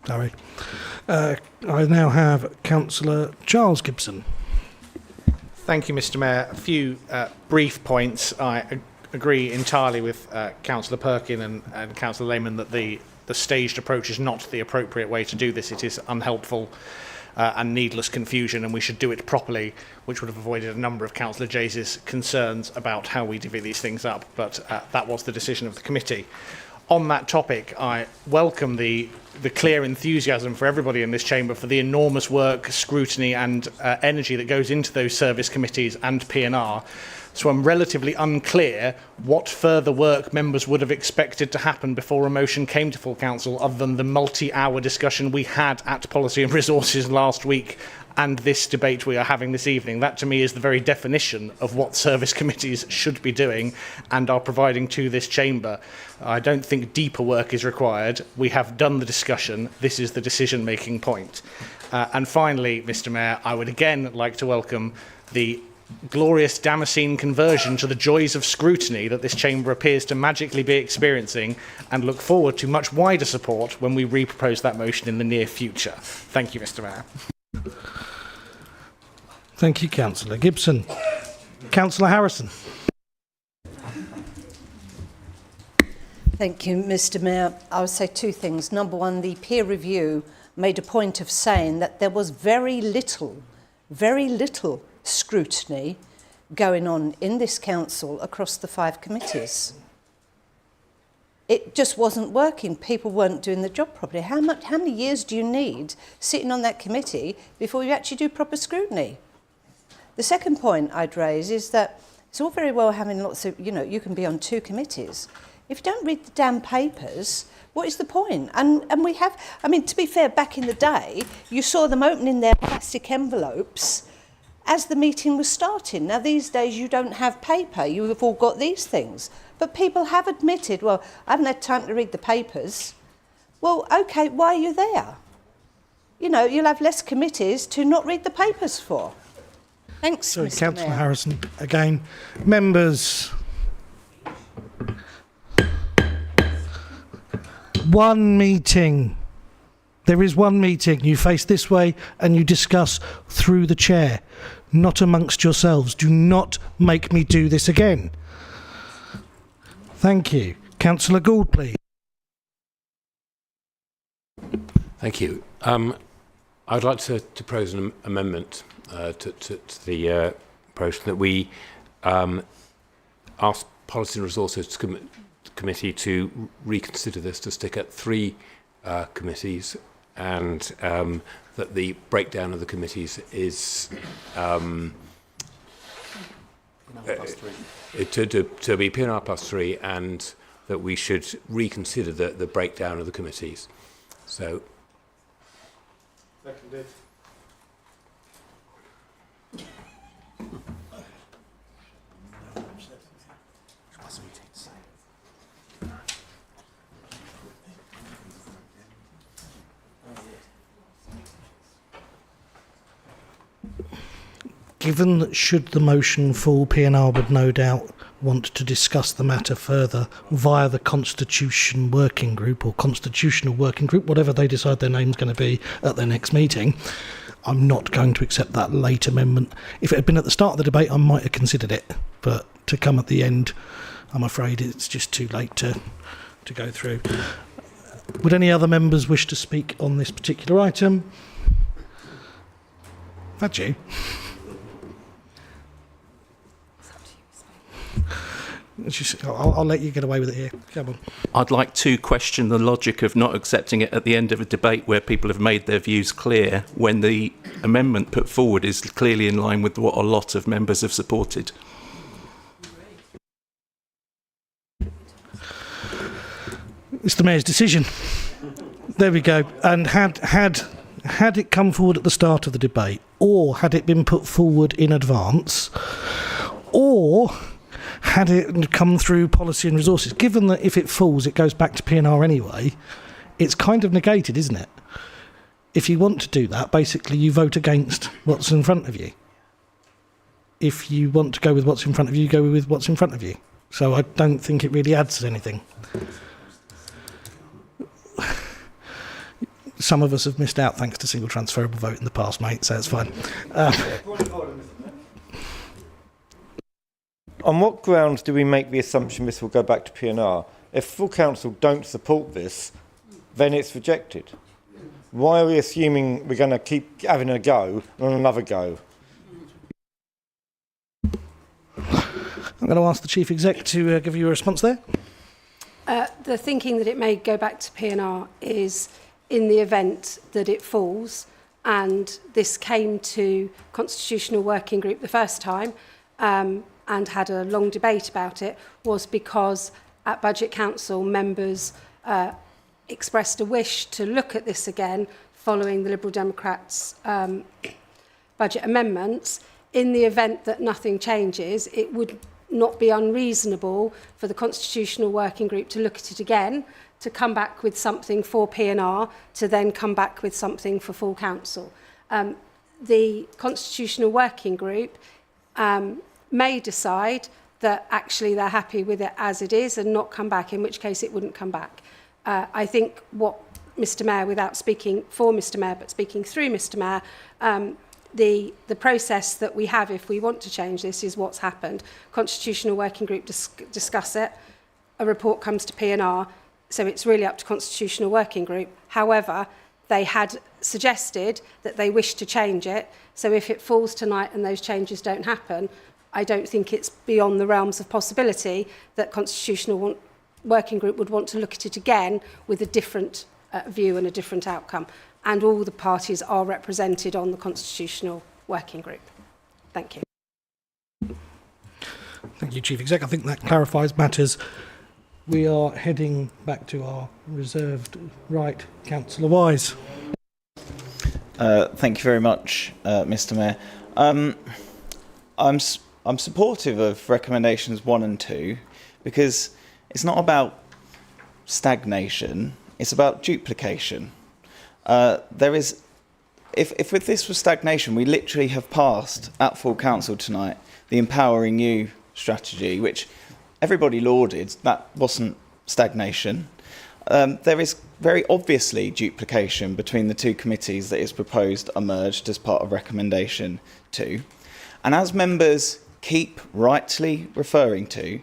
Sorry. I now have Councillor Charles Gibson. Thank you, Mr Mayor. A few brief points. I agree entirely with Councillor Perkin and Councillor Lehman that the staged approach is not the appropriate way to do this. It is unhelpful and needless confusion, and we should do it properly, which would have avoided a number of Councillor Jays' concerns about how we divvy these things up, but that was the decision of the committee. On that topic, I welcome the clear enthusiasm for everybody in this chamber for the enormous work, scrutiny and energy that goes into those service committees and P&R. So I'm relatively unclear what further work members would have expected to happen before a motion came to full council other than the multi-hour discussion we had at Policy and Resources last week and this debate we are having this evening. That to me is the very definition of what service committees should be doing and are providing to this chamber. I don't think deeper work is required. We have done the discussion. This is the decision-making point. And finally, Mr Mayor, I would again like to welcome the glorious Damascene conversion to the joys of scrutiny that this chamber appears to magically be experiencing, and look forward to much wider support when we repropose that motion in the near future. Thank you, Mr Mayor. Thank you, Councillor Gibson. Councillor Harrison. Thank you, Mr Mayor. I would say 2 things. Number 1, the peer review made a point of saying that there was very little scrutiny going on in this council across the 5 committees. It just wasn't working. People weren't doing the job properly. How many years do you need sitting on that committee before you actually do proper scrutiny? The second point I'd raise is that it's all very well having lots of, you can be on 2 committees. If you don't read the damn papers, what is the point? And we have, to be fair, back in the day, you saw them opening their plastic envelopes as the meeting was starting. Now, these days, you don't have paper. You have all got these things. But people have admitted, well, I haven't had time to read the papers. Well, OK, why are you there? You'll have less committees to not read the papers for. Thanks, Sorry, Mr Councillor Mayor. Harrison. Again, members. One meeting. There is one meeting. You face this way and you discuss through the chair, not amongst yourselves. Do not make me do this again. Thank you. Councillor Gould, please. Thank you. I'd like to propose an amendment to the motion that we ask Policy and Resources Committee to reconsider this, to stick at 3 committees, and that the breakdown of the committees is to be P&R plus 3, and that we should reconsider the breakdown of the committees. So. Seconded. given that should the motion fall, PNR would no doubt want to discuss the matter further via the Constitution Working Group or Constitutional Working Group, whatever they decide their name's going to be at their next meeting. I'm not going to accept that late amendment. If it had been at the start of the debate, I might have considered it, but to come at the end, I'm afraid it's just too late to go through. Would any other members wish to speak on this particular item? Had you? I'll let you get away with it here. Come on. I'd like to question the logic of not accepting it at the end of a debate where people have made their views clear when the amendment put forward is clearly in line with what a lot of members have supported. It's the Mayor's decision. There we go. And had it come forward at the start of the debate, or had it been put forward in advance, or had it come through policy and resources, given that if it falls, it goes back to PNR anyway, it's kind of negated, isn't it? If you want to do that, basically you vote against what's in front of you. If you want to go with what's in front of you, go with what's in front of you. So I don't think it really adds anything. Some of us have missed out thanks to single transferable vote in the past, mate, so it's fine. On what grounds do we make the assumption this will go back to PNR? If full council don't support this, then it's rejected. Why are we assuming we're going to keep having a go and another go? I'm going to ask the Chief Exec to give you a response there. The thinking that it may go back to PNR is in the event that it falls, and this came to Constitutional Working Group the first time, and had a long debate about it, was because at Budget Council members expressed a wish to look at this again following the Liberal Democrats' budget amendments. In the event that nothing changes, it would not be unreasonable for the Constitutional Working Group to look at it again, to come back with something for PNR, to then come back with something for full council. The Constitutional Working Group may decide that actually they're happy with it as it is and not come back, in which case it wouldn't come back. I think what Mr Mayor, without speaking for Mr Mayor but speaking through Mr Mayor, the process that we have if we want to change this is what's happened. Constitutional Working Group discuss it, a report comes to PNR, so it's really up to Constitutional Working Group. However, they had suggested that they wish to change it, so if it falls tonight and those changes don't happen, I don't think it's beyond the realms of possibility that Constitutional Working Group would want to look at it again with a different view and a different outcome. And all the parties are represented on the Constitutional Working Group. Thank you. Thank you, Chief Exec. I think that clarifies matters. We are heading back to our reserved right. Councillor Wise. Thank you very much, Mr Mayor. I'm supportive of recommendations 1 and 2 because it's not about stagnation, it's about duplication. If this was stagnation, we literally have passed at full council tonight the Empowering You strategy, which everybody lauded. That wasn't stagnation. There is very obviously duplication between the two committees that is proposed are merged as part of recommendation 2. And as members keep rightly referring to,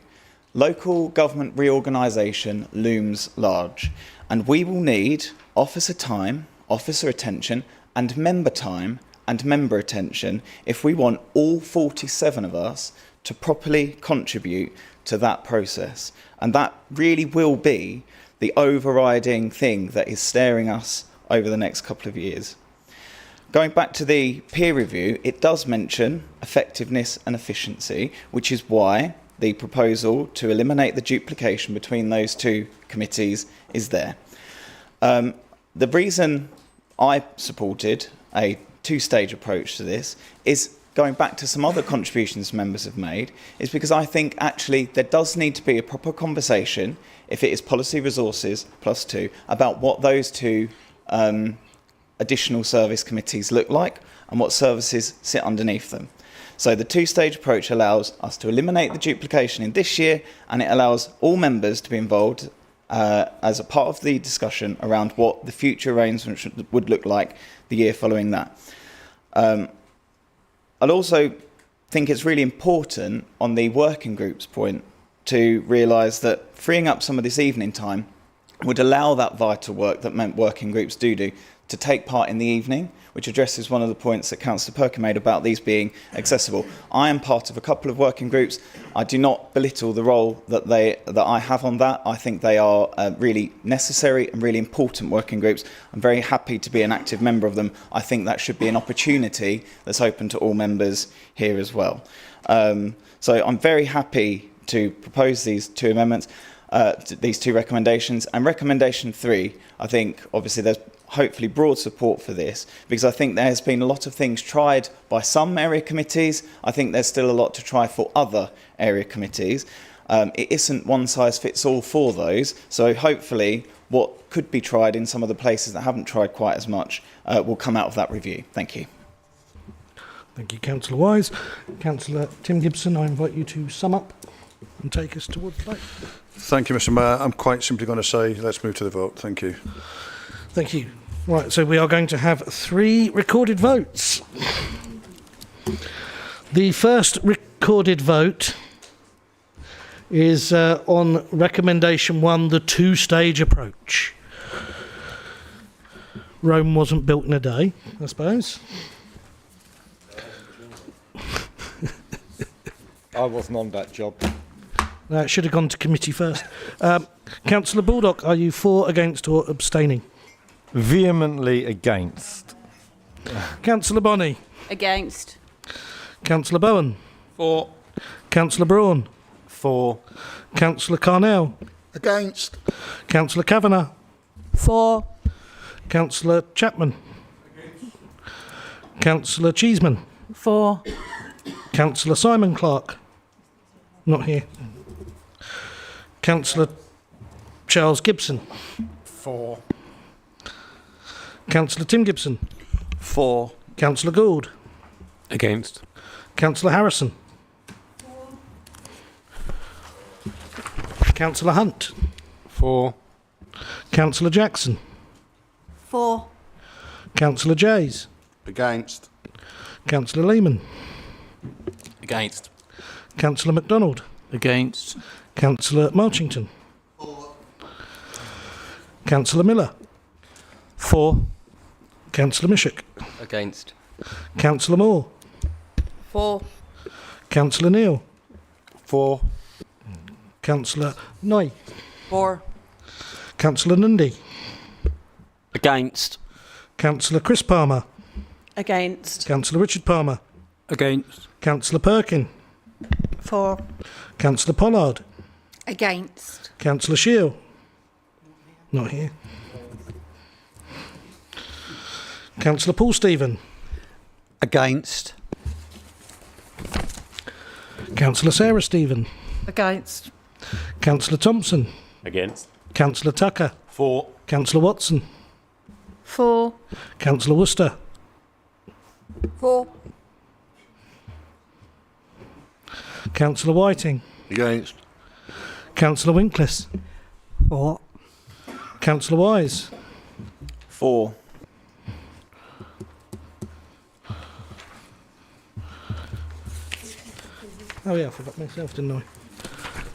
local government reorganisation looms large, and we will need officer time, officer attention, and member time and member attention if we want all 47 of us to properly contribute to that process. And that really will be the overriding thing that is staring us over the next couple of years. Going back to the peer review, it does mention effectiveness and efficiency, which is why the proposal to eliminate the duplication between those two committees is there. The reason I supported a two-stage approach to this is going back to some other contributions members have made, is because I think actually there does need to be a proper conversation, if it is policy resources plus 2, about what those two additional service committees look like and what services sit underneath them. So the two-stage approach allows us to eliminate the duplication in this year, and it allows all members to be involved as a part of the discussion around what the future arrangements would look like the year following that. I'd also think it's really important on the working groups point to realise that freeing up some of this evening time would allow that vital work that meant working groups do to take part in the evening, which addresses one of the points that Councillor Perkin made about these being accessible. I am part of a couple of working groups. I do not belittle the role that I have on that. I think they are really necessary and really important working groups. I'm very happy to be an active member of them. I think that should be an opportunity that's open to all members here as well. So I'm very happy to propose these two amendments, these two recommendations. And recommendation 3, I think obviously there's hopefully broad support for this, because I think there has been a lot of things tried by some area committees. I think there's still a lot to try for other area committees. It isn't one size fits all for those, so hopefully what could be tried in some of the places that haven't tried quite as much will come out of that review. Thank you. Thank you, Councillor Wise. Councillor Tim Gibson, I invite you to sum up and take us towards the vote. Thank you, Mr Mayor. I'm quite simply going to say let's move to the vote. Thank you. Thank you. Right, so we are going to have 3 recorded votes. The first recorded vote is on recommendation 1, the two-stage approach. Rome wasn't built in a day, I suppose. I wasn't on that job. No, it should have gone to committee first. Councillor Baldock, are you for, against or abstaining? Vehemently against. Councillor Bonney? Against. Councillor Bowen? For. Councillor Braun? For. Councillor Carnell? Against. Councillor Kavanagh? For. Councillor Chapman? Councillor Cheeseman? For. Councillor Simon Clark? Not here. Councillor Charles Gibson? For. Councillor Tim Gibson? For. Councillor Gould? Against. Councillor Harrison? Councillor Hunt? For. Councillor Jackson? For. Councillor Jays? Against. Councillor Lehman? Against. Councillor MacDonald? Against. Councillor Marchington? Councillor Miller? For. Councillor Mishak? Against. Councillor Moore? For. Councillor Neal? For. Councillor Noy? For. Councillor Nundy? Against. Councillor Chris Palmer? Against. Councillor Richard Palmer? Against. Councillor Perkin? For. Councillor Pollard? Against. Councillor Shield? Not here. Councillor Paul Stephen? Against. Councillor Sarah Stephen? Against. Councillor Thompson? Against. Councillor Tucker? For. Councillor Watson? For. Councillor Worcester? For. Councillor Whiting? Against. Councillor Winklis? For. Councillor Wise? For. Oh yeah, I forgot myself, didn't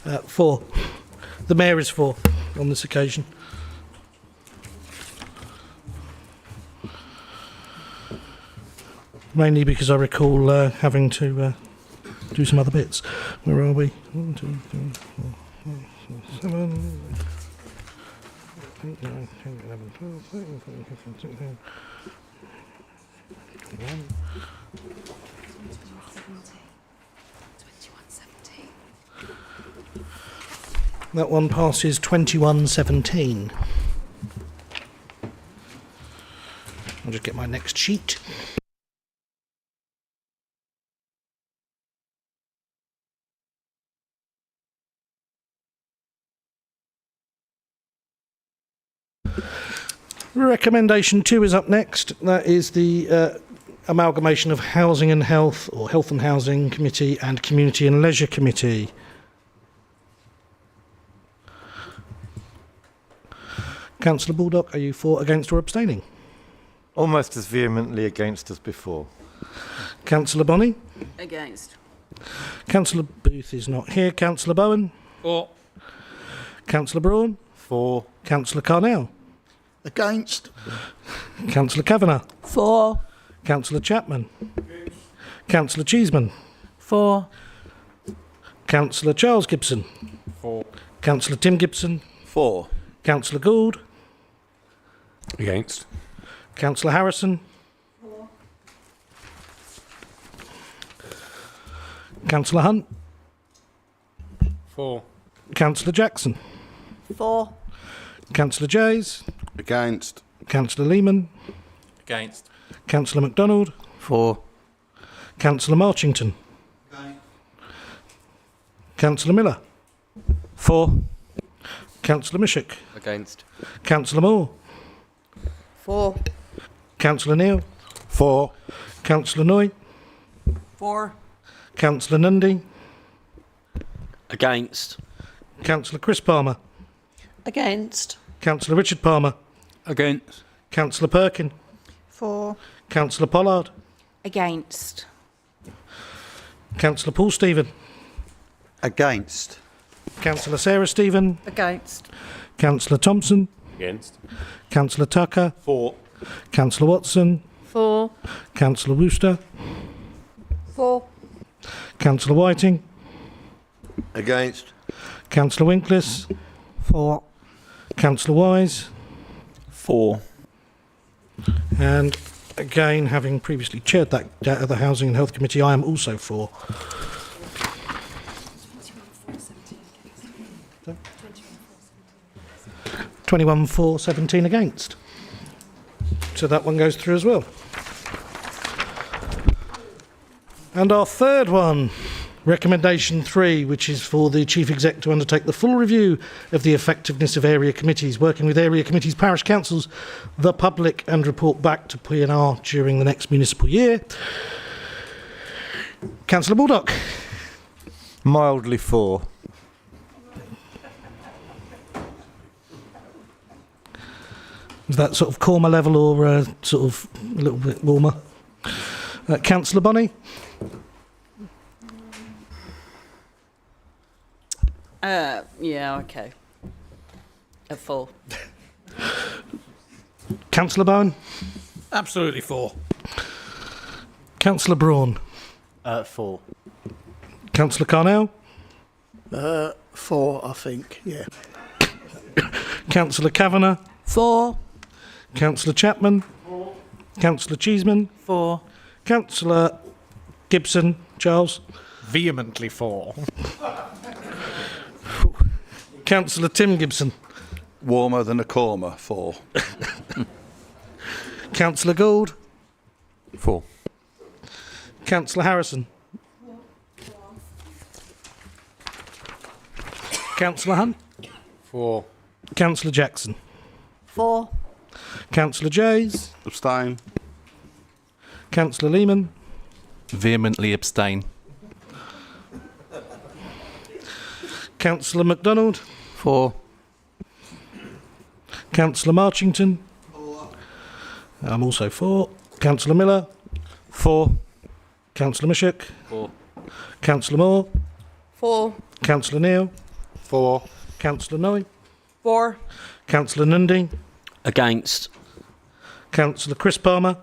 I? 4. The Mayor is for on this occasion. Mainly because I recall having to do some other bits. Where are we? 1, 2, 3, 4, 5, 6, 7, 8, 9, 10, 11, 12, 13, 14, 15, 16, 21. That one passes 21-17. I'll just get my next sheet. Recommendation 2 is up next. That is the amalgamation of Housing and Health, or Health and Housing Committee, and Community and Leisure Committee. Councillor Baldock, are you for, against or abstaining? Almost as vehemently against as before. Councillor Bonney? Against. Councillor Booth is not here. Councillor Bowen? For. Councillor Braun? For. Councillor Carnell? Against. Councillor Kavanagh? For. Councillor Chapman? Councillor Cheeseman? For. Councillor Charles Gibson? For. Councillor Tim Gibson? For. Councillor Gould? Against. Councillor Harrison? Councillor Hunt? For. Councillor Jackson? For. Councillor Jays? Against. Councillor Lehman? Against. Councillor MacDonald? For. Councillor Marchington? Councillor Miller? For. Councillor Mishik? Against. Councillor Moore? For. Councillor Neal? For. Councillor Noy? For. Councillor Nundy? Against. Councillor Chris Palmer? Against. Councillor Richard Palmer? Against. Councillor Perkin? For. Councillor Pollard? Against. Councillor Paul Stephen? Against. Councillor Sarah Stephen? Against. Councillor Thompson? Against. Councillor Tucker? For. Councillor Watson? For. Councillor Wooster? For. Councillor Whiting? Against. Councillor Winklis? For. Councillor Wise? For. And again, having previously chaired that the Housing and Health Committee, I am also for. So? 21 for, 17 against. So that one goes through as well. And our third one, recommendation 3, which is for the Chief Exec to undertake the full review of the effectiveness of area committees, working with area committees, parish councils, the public, and report back to P&R during the next municipal year. Councillor Baldock. Mildly for. Is that sort of Corma level or sort of a little bit warmer? Councillor Bonney. Yeah, okay. A 4. Councillor Bowen. Absolutely for. Councillor Braun. 4. Councillor Carnell. 4, I think, yeah. Councillor Kavanagh. 4. Councillor Chapman. 4. Councillor Cheeseman. 4. Councillor Gibson. Charles. Vehemently for. Councillor Tim Gibson. Warmer than a Corma. For. Councillor Gould. For. Councillor Harrison. Councillor Hunt. For. Councillor Jackson. 4. Councillor Jays. Abstain. Councillor Lehman. Vehemently abstain. Councillor MacDonald. 4. Councillor Marchington. I'm also for. Councillor Miller. 4. Councillor Mishik. 4. Councillor Moore. 4. Councillor Neal. 4. Councillor Noy. 4. Councillor Nundy. Against. Councillor Chris Palmer.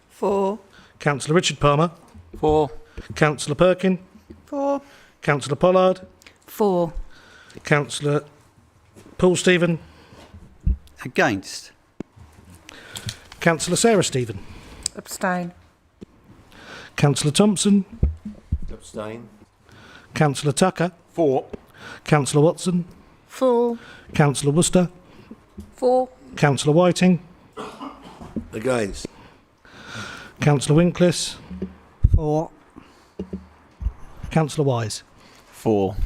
4. Councillor Richard Palmer. 4. Councillor Perkin. 4. Councillor Pollard. 4. Councillor Paul Stephen. Against. Councillor Sarah Stephen. Abstain. Councillor Thompson. Abstain. Councillor Tucker. 4. Councillor Watson. 4. Councillor Worcester. 4. Councillor Whiting. Against. Councillor Winklis. 4. Councillor Wise. 4.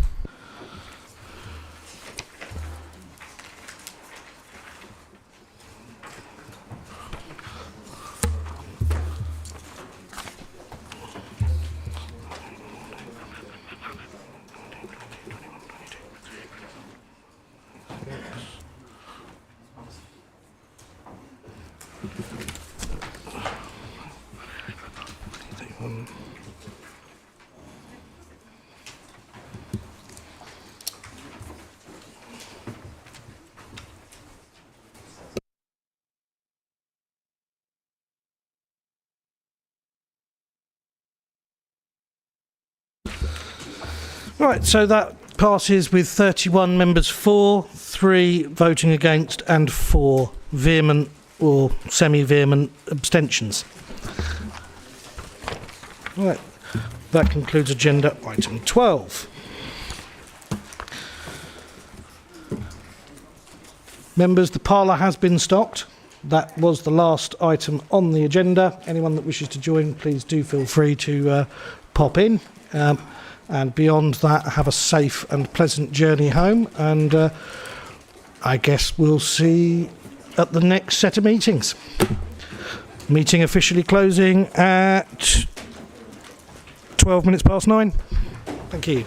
Right, so that passes with 31 members for, 3 voting against and 4 vehement or semi-vehement abstentions. Right, that concludes agenda item 12. Members, the parlour has been stocked. That was the last item on the agenda. Anyone that wishes to join, please do feel free to pop in. And beyond that, have a safe and pleasant journey home. And I guess we'll see at the next set of meetings. Meeting officially closing at 12 minutes past 9. Thank you.